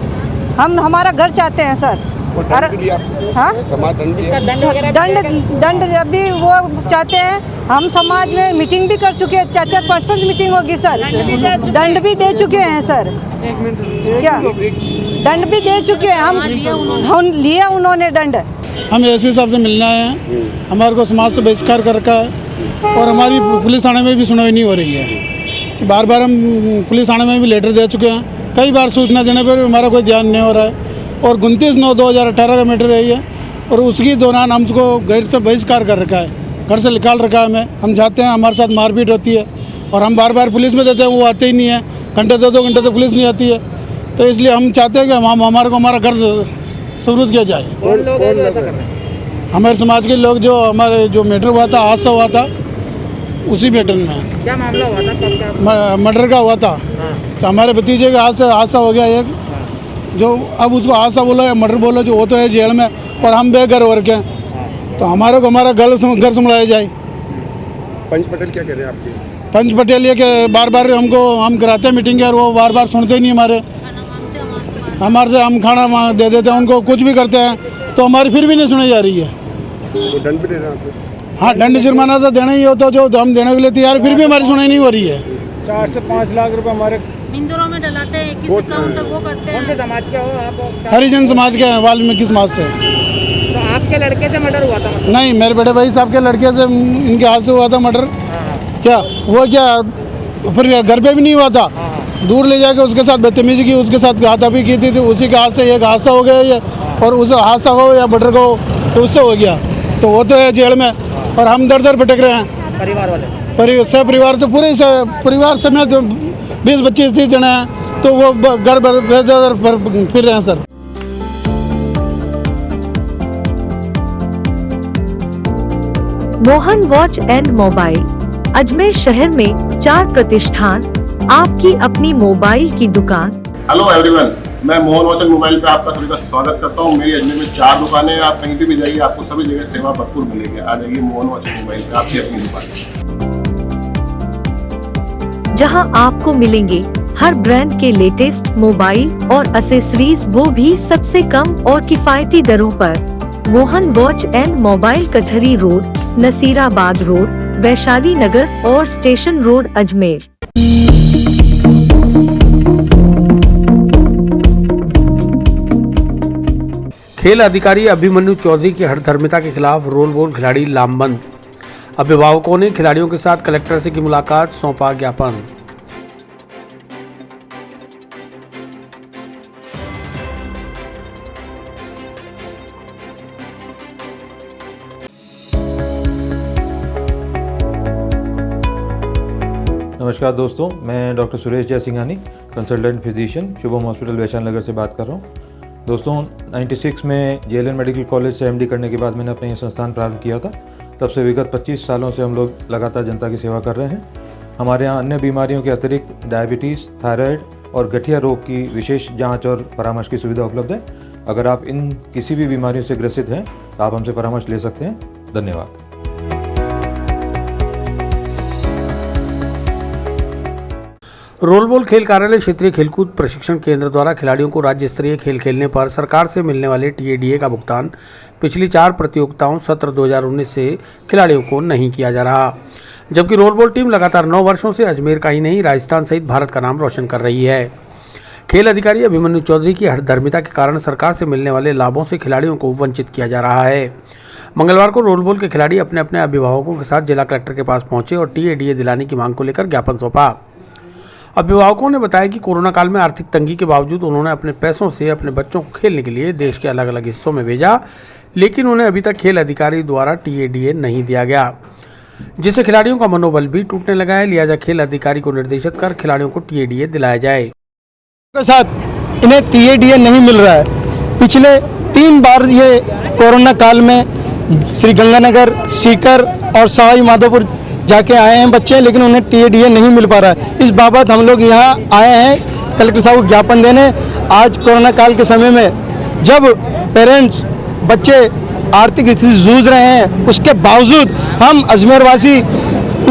S6: हम हमारा घर चाहते हैं सर। हाँ, दंड अभी वो चाहते हैं। हम समाज में मीटिंग भी कर चुके हैं, 4-4, 5-5 मीटिंग होगी सर। दंड भी दे चुके हैं सर। क्या दंड भी दे चुके हैं हम लिया उन्होंने दंड।
S18: हम एसपी साहब से मिलना है, हमारे को समाज से बहिष्कार कर रखा है और हमारी पुलिस थाने में भी सुनवाई नहीं हो रही है। बार बार हम पुलिस थाने में भी लेटर दे चुके हैं, कई बार सूचना देने पर भी हमारा कोई ध्यान नहीं हो रहा है। और 29/9/2018 का मैटर रही है और उसके दौरान हमको घर से बहिष्कार कर रखा है, घर से निकाल रखा है हमें। हम जाते हैं, हमारे साथ मारपीट होती है और हम बार बार पुलिस में देते हैं, वो आते ही नहीं है। घंटे 2-2 घंटे तक पुलिस नहीं आती है, तो इसलिए हम चाहते हैं कि हमारे को हमारा घर सुरक्षित किया जाए।
S12: कौन लोग ऐसा कर रहे हैं?
S18: हमारे समाज के लोग, जो हमारे जो मैटर हुआ था, हादसा हुआ था, उसी मैटर में।
S12: क्या मामला हुआ था?
S18: मर्डर का हुआ था। तो हमारे भतीजे का हादसा हो गया एक, जो अब उसको हादसा बोला या मर्डर बोला, जो वो तो है जेल में और हम बेघर हो रखे हैं। तो हमारे को हमारा घर संभाला जाए।
S14: पंच पटेल क्या कह रहे हैं आपके?
S18: पंच पटेल ये कि बार बार हम कराते हैं मीटिंग और वो बार बार सुनते ही नहीं हमारे से। हम खाना दे देते हैं उनको, कुछ भी करते हैं तो हमारी फिर भी नहीं सुनी जा रही है।
S14: तो दंड भी देना आपको?
S18: हाँ, दंड जुर्माना तो देना ही होता, जो हम देने के लिए तैयार, फिर भी हमारी सुनाई नहीं हो रही है।
S12: 4 से 5 लाख रुपए हमारे
S17: इंदौरों में डलाते हैं, किसी काम तक वो करते हैं।
S12: कौन से समाज के हो आप?
S18: हरिजन समाज के हैं, वाल्मीकि समाज से।
S12: तो आपके लड़के से मर्डर हुआ था?
S18: नहीं, मेरे बड़े भाई साहब के लड़के से, इनके हाथ से हुआ था मर्डर। क्या वो क्या फिर घर पे भी नहीं हुआ था, दूर ले जाके उसके साथ बदतमीजी की, उसके साथ हाथापाई की थी। उसी के हाथ से एक हादसा हो गया ये, और उस हादसा हो या मर्डर को तो उससे हो गया। तो वो तो है जेल में और हम दर दर भटक रहे हैं।
S12: परिवार वाले
S18: परिवार तो पूरे परिवार समेत 20-25-30 जने हैं, तो वो घर फिर रहे हैं sir.
S1: Mohan watch and mobile Ajmer शहर में 4 प्रतिष्ठान, आपकी अपनी मोबाइल की दुकान।
S14: हेलो एवरीवन, मैं मोहन वाचन मोबाइल पे आपका सभी का स्वागत करता हूँ। मेरी अजमेर में 4 दुकानें हैं, आप कहीं पे भी जाइए आपको सभी जगह सेवा भरपूर मिलेगी। आ जाइए मोहन वाचन मोबाइल पे, आपकी अपनी दुकान,
S1: जहां आपको मिलेंगे हर ब्रांड के लेटेस्ट मोबाइल और एसेसरीज, वो भी सबसे कम और किफायती दरों पर। मोहन वॉच एंड मोबाइल, कचहरी रोड, नसीराबाद रोड, वैशाली नगर और स्टेशन रोड, अजमेर।
S3: खेल अधिकारी अभिमन्यु चौधरी की हठधर्मिता के खिलाफ रोल बॉल खिलाड़ी लामबंद। अभिभावकों ने खिलाड़ियों के साथ कलेक्टर से की मुलाकात, सौंपा ज्ञापन।
S4: नमस्कार दोस्तों, मैं doctor Suresh Jaisinghani, consultant physician, Shubham hospital Vaishali Nagar से बात कर रहा हूँ। दोस्तों 96 में जेएलएन मेडिकल कॉलेज से एमडी करने के बाद मैंने अपना ये संस्थान प्रारंभ किया था। तब से विगत 25 सालों से हम लोग लगातार जनता की सेवा कर रहे हैं। हमारे यहाँ अन्य बीमारियों के अतिरिक्त डायबिटीज़, थायराइड और गठिया रोग की विशेष जांच और परामर्श की सुविधा उपलब्ध है। अगर आप इन किसी भी बीमारियों से ग्रसित हैं तो आप हमसे परामर्श ले सकते हैं। धन्यवाद।
S3: रोल बॉल खेल कार्यालय क्षेत्रीय खेलकूद प्रशिक्षण केंद्र द्वारा खिलाड़ियों को राज्य स्तरीय खेल खेलने पर सरकार से मिलने वाले टीएडीए का भुगतान पिछली 4 प्रतियोगिताओं सत्र 2019 से खिलाड़ियों को नहीं किया जा रहा। जबकि रोल बॉल टीम लगातार 9 वर्षों से अजमेर का ही नहीं, राजस्थान सहित भारत का नाम रोशन कर रही है। खेल अधिकारी अभिमन्यु चौधरी की हठधर्मिता के कारण सरकार से मिलने वाले लाभों से खिलाड़ियों को वंचित किया जा रहा है। मंगलवार को रोल बॉल के खिलाड़ी अपने अपने अभिभावकों के साथ जिला कलेक्टर के पास पहुंचे और टीएडीए दिलाने की मांग को लेकर ज्ञापन सौंपा। अभिभावकों ने बताया कि कोरोना काल में आर्थिक तंगी के बावजूद उन्होंने अपने पैसों से अपने बच्चों को खेलने के लिए देश के अलग अलग हिस्सों में भेजा, लेकिन उन्हें अभी तक खेल अधिकारी द्वारा टीएडीए नहीं दिया गया, जिससे खिलाड़ियों का मनोबल भी टूटने लगा है। लिहाजा खेल अधिकारी को निर्देशित कर खिलाड़ियों को टीएडीए दिलाया जाए।
S7: के साथ इन्हें टीएडीए नहीं मिल रहा है। पिछले 3 बार ये कोरोना काल में श्री गंगानगर, सीकर और सवाई माधोपुर जाके आए हैं बच्चे, लेकिन उन्हें टीएडीए नहीं मिल पा रहा है। इस बाबत हम लोग यहाँ आए हैं कलेक्टर साहब को ज्ञापन देने। आज कोरोना काल के समय में जब पेरेंट्स, बच्चे आर्थिक स्थिति से जूझ रहे हैं, उसके बावजूद हम अजमेर वासी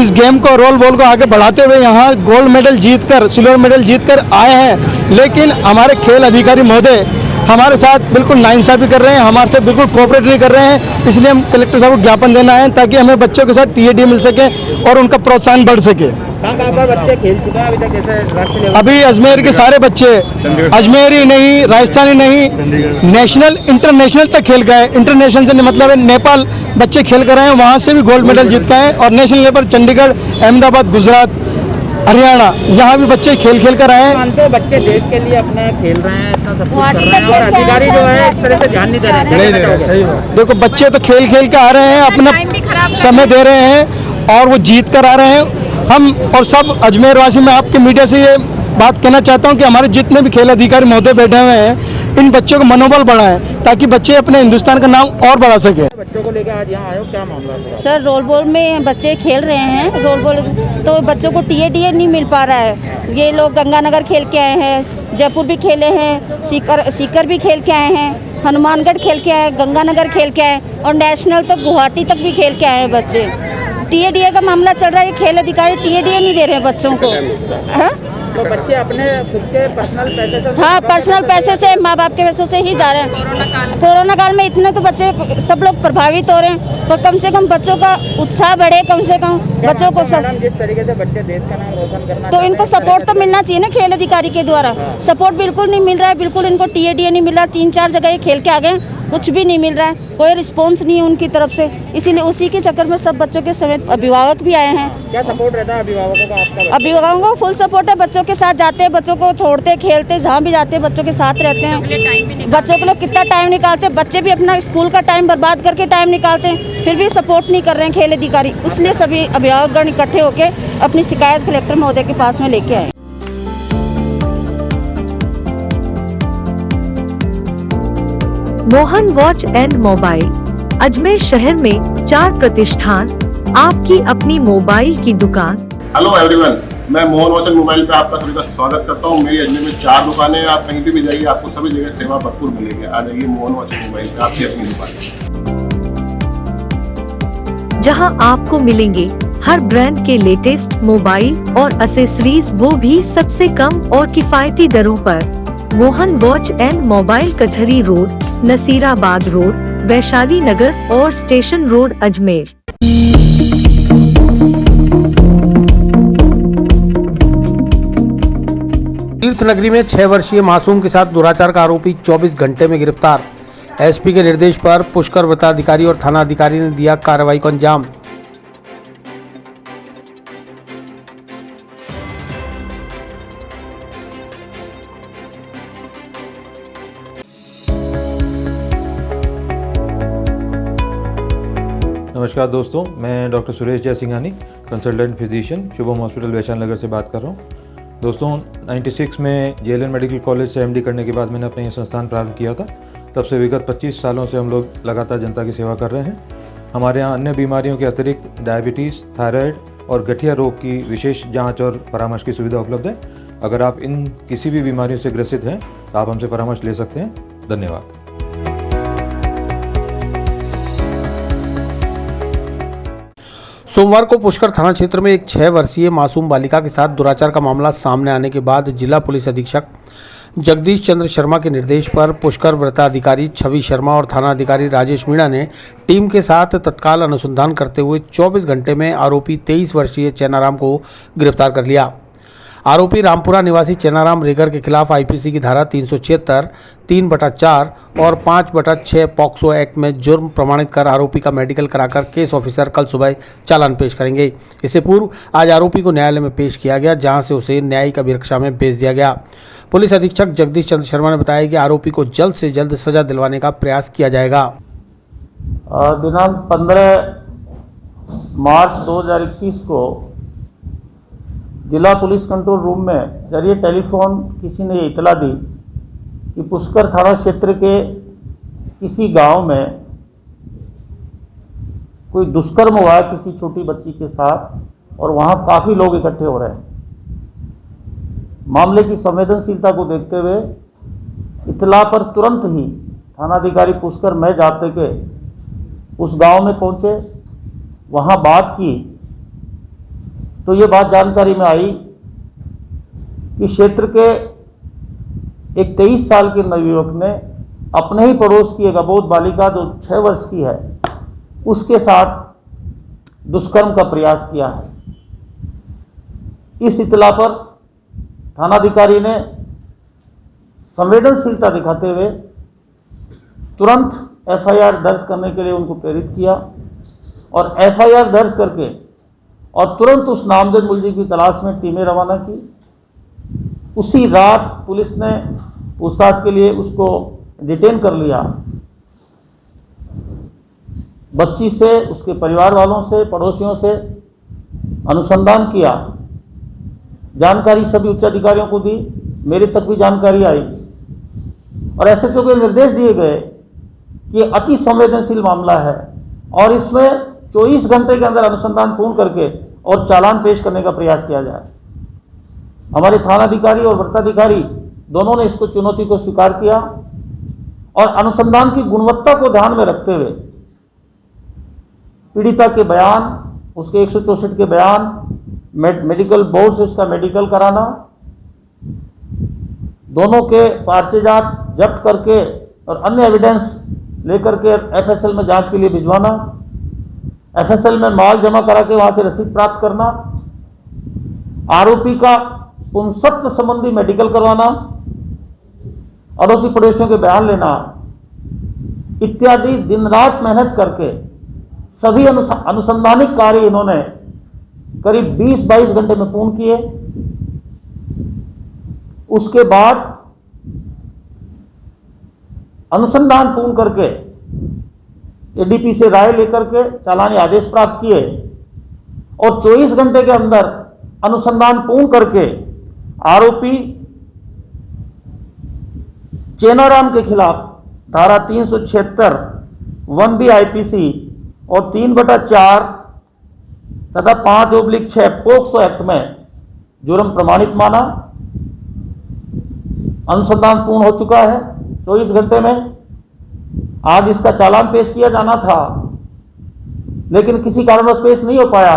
S7: इस गेम को, रोल बॉल को आगे बढ़ाते हुए यहाँ गोल्ड मेडल जीतकर, सिल्वर मेडल जीतकर आए हैं। लेकिन हमारे खेल अधिकारी महोदय हमारे साथ बिल्कुल नाइंसाफी कर रहे हैं, हमारे से बिल्कुल कोऑपरेट नहीं कर रहे हैं। इसलिए हम कलेक्टर साहब को ज्ञापन देना है ताकि हमें बच्चों के साथ टीएडीए मिल सके और उनका प्रोत्साहन बढ़ सके।
S12: कहाँ पर बच्चे खेल चुके हैं अभी तक ऐसे राष्ट्रीय लेवल?
S7: अभी अजमेर के सारे बच्चे, अजमेर ही नहीं, राजस्थान ही नहीं, नेशनल इंटरनेशनल तक खेल गए। इंटरनेशनल से मतलब है नेपाल बच्चे खेल कर आए हैं, वहाँ से भी गोल्ड मेडल जीत गए और नेशनल लेवल पर चंडीगढ़, अहमदाबाद, गुजरात, हरियाणा, यहाँ भी बच्चे खेल खेल कर आए हैं।
S12: मानते हो बच्चे देश के लिए अपने खेल रहे हैं, इतना सब कुछ कर रहे हैं और अधिकारी जो है एक तरह से ध्यान नहीं दे रहे हैं।
S7: सही बात। देखो बच्चे तो खेल खेल के आ रहे हैं, अपना समय दे रहे हैं और वो जीत कर आ रहे हैं। हम और सब अजमेर वासी, मैं आपके मीडिया से ये बात कहना चाहता हूँ कि हमारे जितने भी खेल अधिकारी महोदय बैठे हुए हैं, इन बच्चों का मनोबल बढ़ाएं ताकि बच्चे अपने हिंदुस्तान का नाम और बढ़ा सके।
S12: बच्चों को लेकर आज यहाँ आए हो, क्या मामला है?
S8: सर रोल बॉल में बच्चे खेल रहे हैं, रोल बॉल तो बच्चों को टीएडीए नहीं मिल पा रहा है। ये लोग गंगानगर खेल के आए हैं, जयपुर भी खेले हैं, सीकर भी खेल के आए हैं, हनुमानगढ़ खेल के आए, गंगानगर खेल के आए और नेशनल तक गुवाहाटी तक भी खेल के आए हैं बच्चे। टीएडीए का मामला चल रहा है, खेल अधिकारी टीएडीए नहीं दे रहे हैं बच्चों को। हाँ?
S12: तो बच्चे अपने खुद के पर्सनल पैसे से,
S8: हाँ पर्सनल पैसे से, माँ बाप के पैसों से ही जा रहे हैं। कोरोना काल में इतने तो बच्चे सब लोग प्रभावित हो रहे हैं, पर कम से कम बच्चों का उत्साह बढ़े, कम से कम बच्चों को सब।
S12: जिस तरीके से बच्चे देश का नाम रोशन करना
S8: तो इनको सपोर्ट तो मिलना चाहिए ना खेल अधिकारी के द्वारा। सपोर्ट बिल्कुल नहीं मिल रहा है, बिल्कुल इनको टीएडीए नहीं मिल रहा। 3-4 जगह ये खेल के आ गए, कुछ भी नहीं मिल रहा है, कोई रिस्पॉन्स नहीं है उनकी तरफ से। इसीलिए उसी के चक्कर में सब बच्चों के समेत अभिभावक भी आए हैं।
S12: क्या सपोर्ट रहता है अभिभावकों का आपका?
S8: अभिभावकों को फुल सपोर्ट है, बच्चों के साथ जाते हैं, बच्चों को छोड़ते, खेलते, जहाँ भी जाते हैं बच्चों के साथ रहते हैं। बच्चों के लोग कितना टाइम निकालते हैं, बच्चे भी अपना स्कूल का टाइम बर्बाद करके टाइम निकालते हैं, फिर भी सपोर्ट नहीं कर रहे हैं खेल अधिकारी। इसलिए सभी अभिभावकगण इकट्ठे होकर अपनी शिकायत कलेक्टर महोदय के पास में लेके आए।
S1: Mohan watch and mobile, Ajmer शहर में 4 प्रतिष्ठान, आपकी अपनी मोबाइल की दुकान।
S14: हेलो एवरीवन, मैं मोहन वचन मोबाइल पे आपका सभी का स्वागत करता हूँ। मेरी अजमेर में 4 दुकानें हैं। आप कहीं भी जाइए, आपको सभी जगह सेवा भरपूर मिलेगी। आ जाइए मोहन वचन मोबाइल पे, आपकी अपनी दुकान,
S1: जहां आपको मिलेंगे हर ब्रांड के लेटेस्ट मोबाइल और एसेसरीज, वो भी सबसे कम और किफायती दरों पर। मोहन वॉच एंड मोबाइल, कचहरी रोड, नसीराबाद रोड, वैशाली नगर और स्टेशन रोड, अजमेर।
S3: तीर्थ नगरी में 6 वर्षीय मासूम के साथ दुराचार का आरोपी 24 घंटे में गिरफ्तार। एसपी के निर्देश पर पुष्कर वृत्ताधिकारी और थाना अधिकारी ने दिया कार्रवाई को अंजाम।
S4: नमस्कार दोस्तों, मैं doctor Suresh Jaisinghani, consultant physician, Shubham hospital Vaishali Nagar से बात कर रहा हूँ। दोस्तों 96 में जेएलएन मेडिकल कॉलेज से एमडी करने के बाद मैंने अपना ये संस्थान प्रारंभ किया था। तब से विगत 25 सालों से हम लोग लगातार जनता की सेवा कर रहे हैं। हमारे यहाँ अन्य बीमारियों के अतिरिक्त डायबिटीज़, थायराइड और गठिया रोग की विशेष जांच और परामर्श की सुविधा उपलब्ध है। अगर आप इन किसी भी बीमारियों से ग्रसित हैं तो आप हमसे परामर्श ले सकते हैं। धन्यवाद।
S3: सोमवार को पुष्कर थाना क्षेत्र में एक 6 वर्षीय मासूम बालिका के साथ दुराचार का मामला सामने आने के बाद जिला पुलिस अधीक्षक जगदीश चंद्र शर्मा के निर्देश पर पुष्कर वृत्ताधिकारी छवि शर्मा और थाना अधिकारी राजेश मीणा ने टीम के साथ तत्काल अनुसंधान करते हुए 24 घंटे में आरोपी 23 वर्षीय चैनाराम को गिरफ्तार कर लिया। आरोपी रामपुरा निवासी चैनाराम रेगर के खिलाफ आईपीसी की धारा 376, 3/4 और 5/6 पॉक्सो एक्ट में जुर्म प्रमाणित कर आरोपी का मेडिकल कराकर केस ऑफिसर कल सुबह चालान पेश करेंगे। इससे पूर्व आज आरोपी को न्यायालय में पेश किया गया, जहां से उसे न्यायिक अभिरक्षा में भेज दिया गया। पुलिस अधीक्षक जगदीश चंद्र शर्मा ने बताया कि आरोपी को जल्द से जल्द सजा दिलवाने का प्रयास किया जाएगा।
S9: दिनांक 15 मार्च 2021 को जिला पुलिस कंट्रोल रूम में जरिए टेलीफोन किसी ने इतला दी कि पुष्कर थाना क्षेत्र के किसी गांव में कोई दुष्कर्म हुआ है किसी छोटी बच्ची के साथ और वहां काफ़ी लोग इकट्ठे हो रहे हैं। मामले की संवेदनशीलता को देखते हुए इतला पर तुरंत ही थानाधिकारी पुष्कर मैं जाते के उस गांव में पहुंचे, वहां बात की तो ये बात जानकारी में आई कि क्षेत्र के एक 23 साल के नवयुवक ने अपने ही पड़ोस की एक अबोध बालिका जो 6 वर्ष की है उसके साथ दुष्कर्म का प्रयास किया है। इस इतला पर थानाधिकारी ने संवेदनशीलता दिखाते हुए तुरंत एफआईआर दर्ज करने के लिए उनको प्रेरित किया और एफआईआर दर्ज करके और तुरंत उस नामजद मुलजिम की तलाश में टीमें रवाना की। उसी रात पुलिस ने पूछताछ के लिए उसको डिटेन कर लिया। बच्ची से, उसके परिवार वालों से, पड़ोसियों से अनुसंधान किया, जानकारी सभी उच्च अधिकारियों को दी, मेरे तक भी जानकारी आई और एसएचओ को निर्देश दिए गए कि अति संवेदनशील मामला है और इसमें 24 घंटे के अंदर अनुसंधान पूर्ण करके और चालान पेश करने का प्रयास किया जाए। हमारे थानाधिकारी और वृत्ताधिकारी दोनों ने इसको चुनौती को स्वीकार किया और अनुसंधान की गुणवत्ता को ध्यान में रखते हुए पीड़िता के बयान, उसके 164 के बयान, मेडिकल बोर्ड से उसका मेडिकल कराना, दोनों के पर्चेजात जब्त करके और अन्य एविडेंस लेकर के एफएसएल में जांच के लिए भिजवाना, एफएसएल में माल जमा करा के वहां से रसीद प्राप्त करना, आरोपी का पुंसत्व संबंधी मेडिकल करवाना, अड़ोसी पड़ोसियों के बयान लेना इत्यादि दिन रात मेहनत करके सभी अनुसंधानिक कार्य इन्होंने करीब 20-22 घंटे में पूर्ण किए। उसके बाद अनुसंधान पूर्ण करके एडीपी से राय लेकर के चालानी आदेश प्राप्त किए और 24 घंटे के अंदर अनुसंधान पूर्ण करके आरोपी चेनाराम के खिलाफ धारा 376 1B आईपीसी और 3/4 तथा 5/6 पोक्सो एक्ट में जुर्म प्रमाणित माना, अनुसंधान पूर्ण हो चुका है 24 घंटे में। आज इसका चालान पेश किया जाना था, लेकिन किसी कारणवश पेश नहीं हो पाया।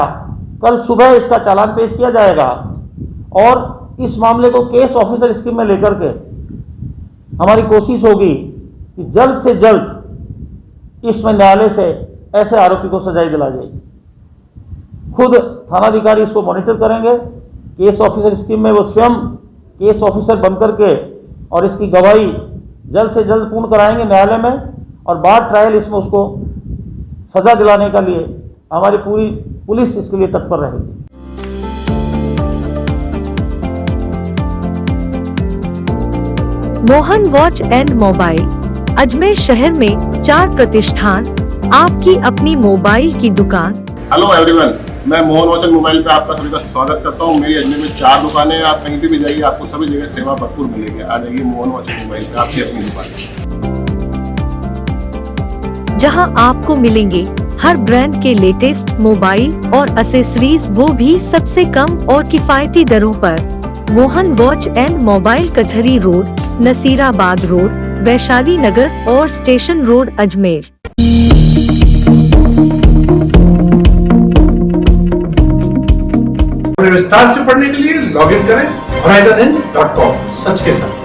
S9: कल सुबह इसका चालान पेश किया जाएगा और इस मामले को केस ऑफिसर स्कीम में लेकर के हमारी कोशिश होगी कि जल्द से जल्द इसमें न्यायालय से ऐसे आरोपी को सजाई दिला जाएगी। खुद थानाधिकारी इसको मॉनिटर करेंगे। केस ऑफिसर स्कीम में वो स्वयं केस ऑफिसर बनकर के और इसकी गवाही जल्द से जल्द पूर्ण कराएंगे न्यायालय में, और बार ट्रायल इसमें उसको सजा दिलाने के लिए हमारी पूरी पुलिस इसके लिए तत्पर रहेगी।
S1: Mohan watch and mobile Ajmer शहर में 4 प्रतिष्ठान, आपकी अपनी मोबाइल की दुकान।
S14: हेलो एवरीवन, मैं मोहन वॉच एंड मोबाइल पे आपका सभी का स्वागत करता हूँ। मेरी अजमेर में 4 दुकानें हैं। आप कहीं भी जाइए, आपको सभी जगह सेवा भरपूर मिलेगी। आ जाइए मोहन वॉच एंड मोबाइल पे, आपकी अपनी दुकान,
S1: जहां आपको मिलेंगे हर ब्रांड के लेटेस्ट मोबाइल और एसेसरीज, वो भी सबसे कम और किफायती दरों पर। मोहन वॉच एंड मोबाइल कचहरी रोड, नसीराबाद रोड, वैशाली नगर और स्टेशन रोड, अजमेर।
S11: विस्तार से पढ़ने के लिए लॉगिन करें horizonn.com, सच के साथ।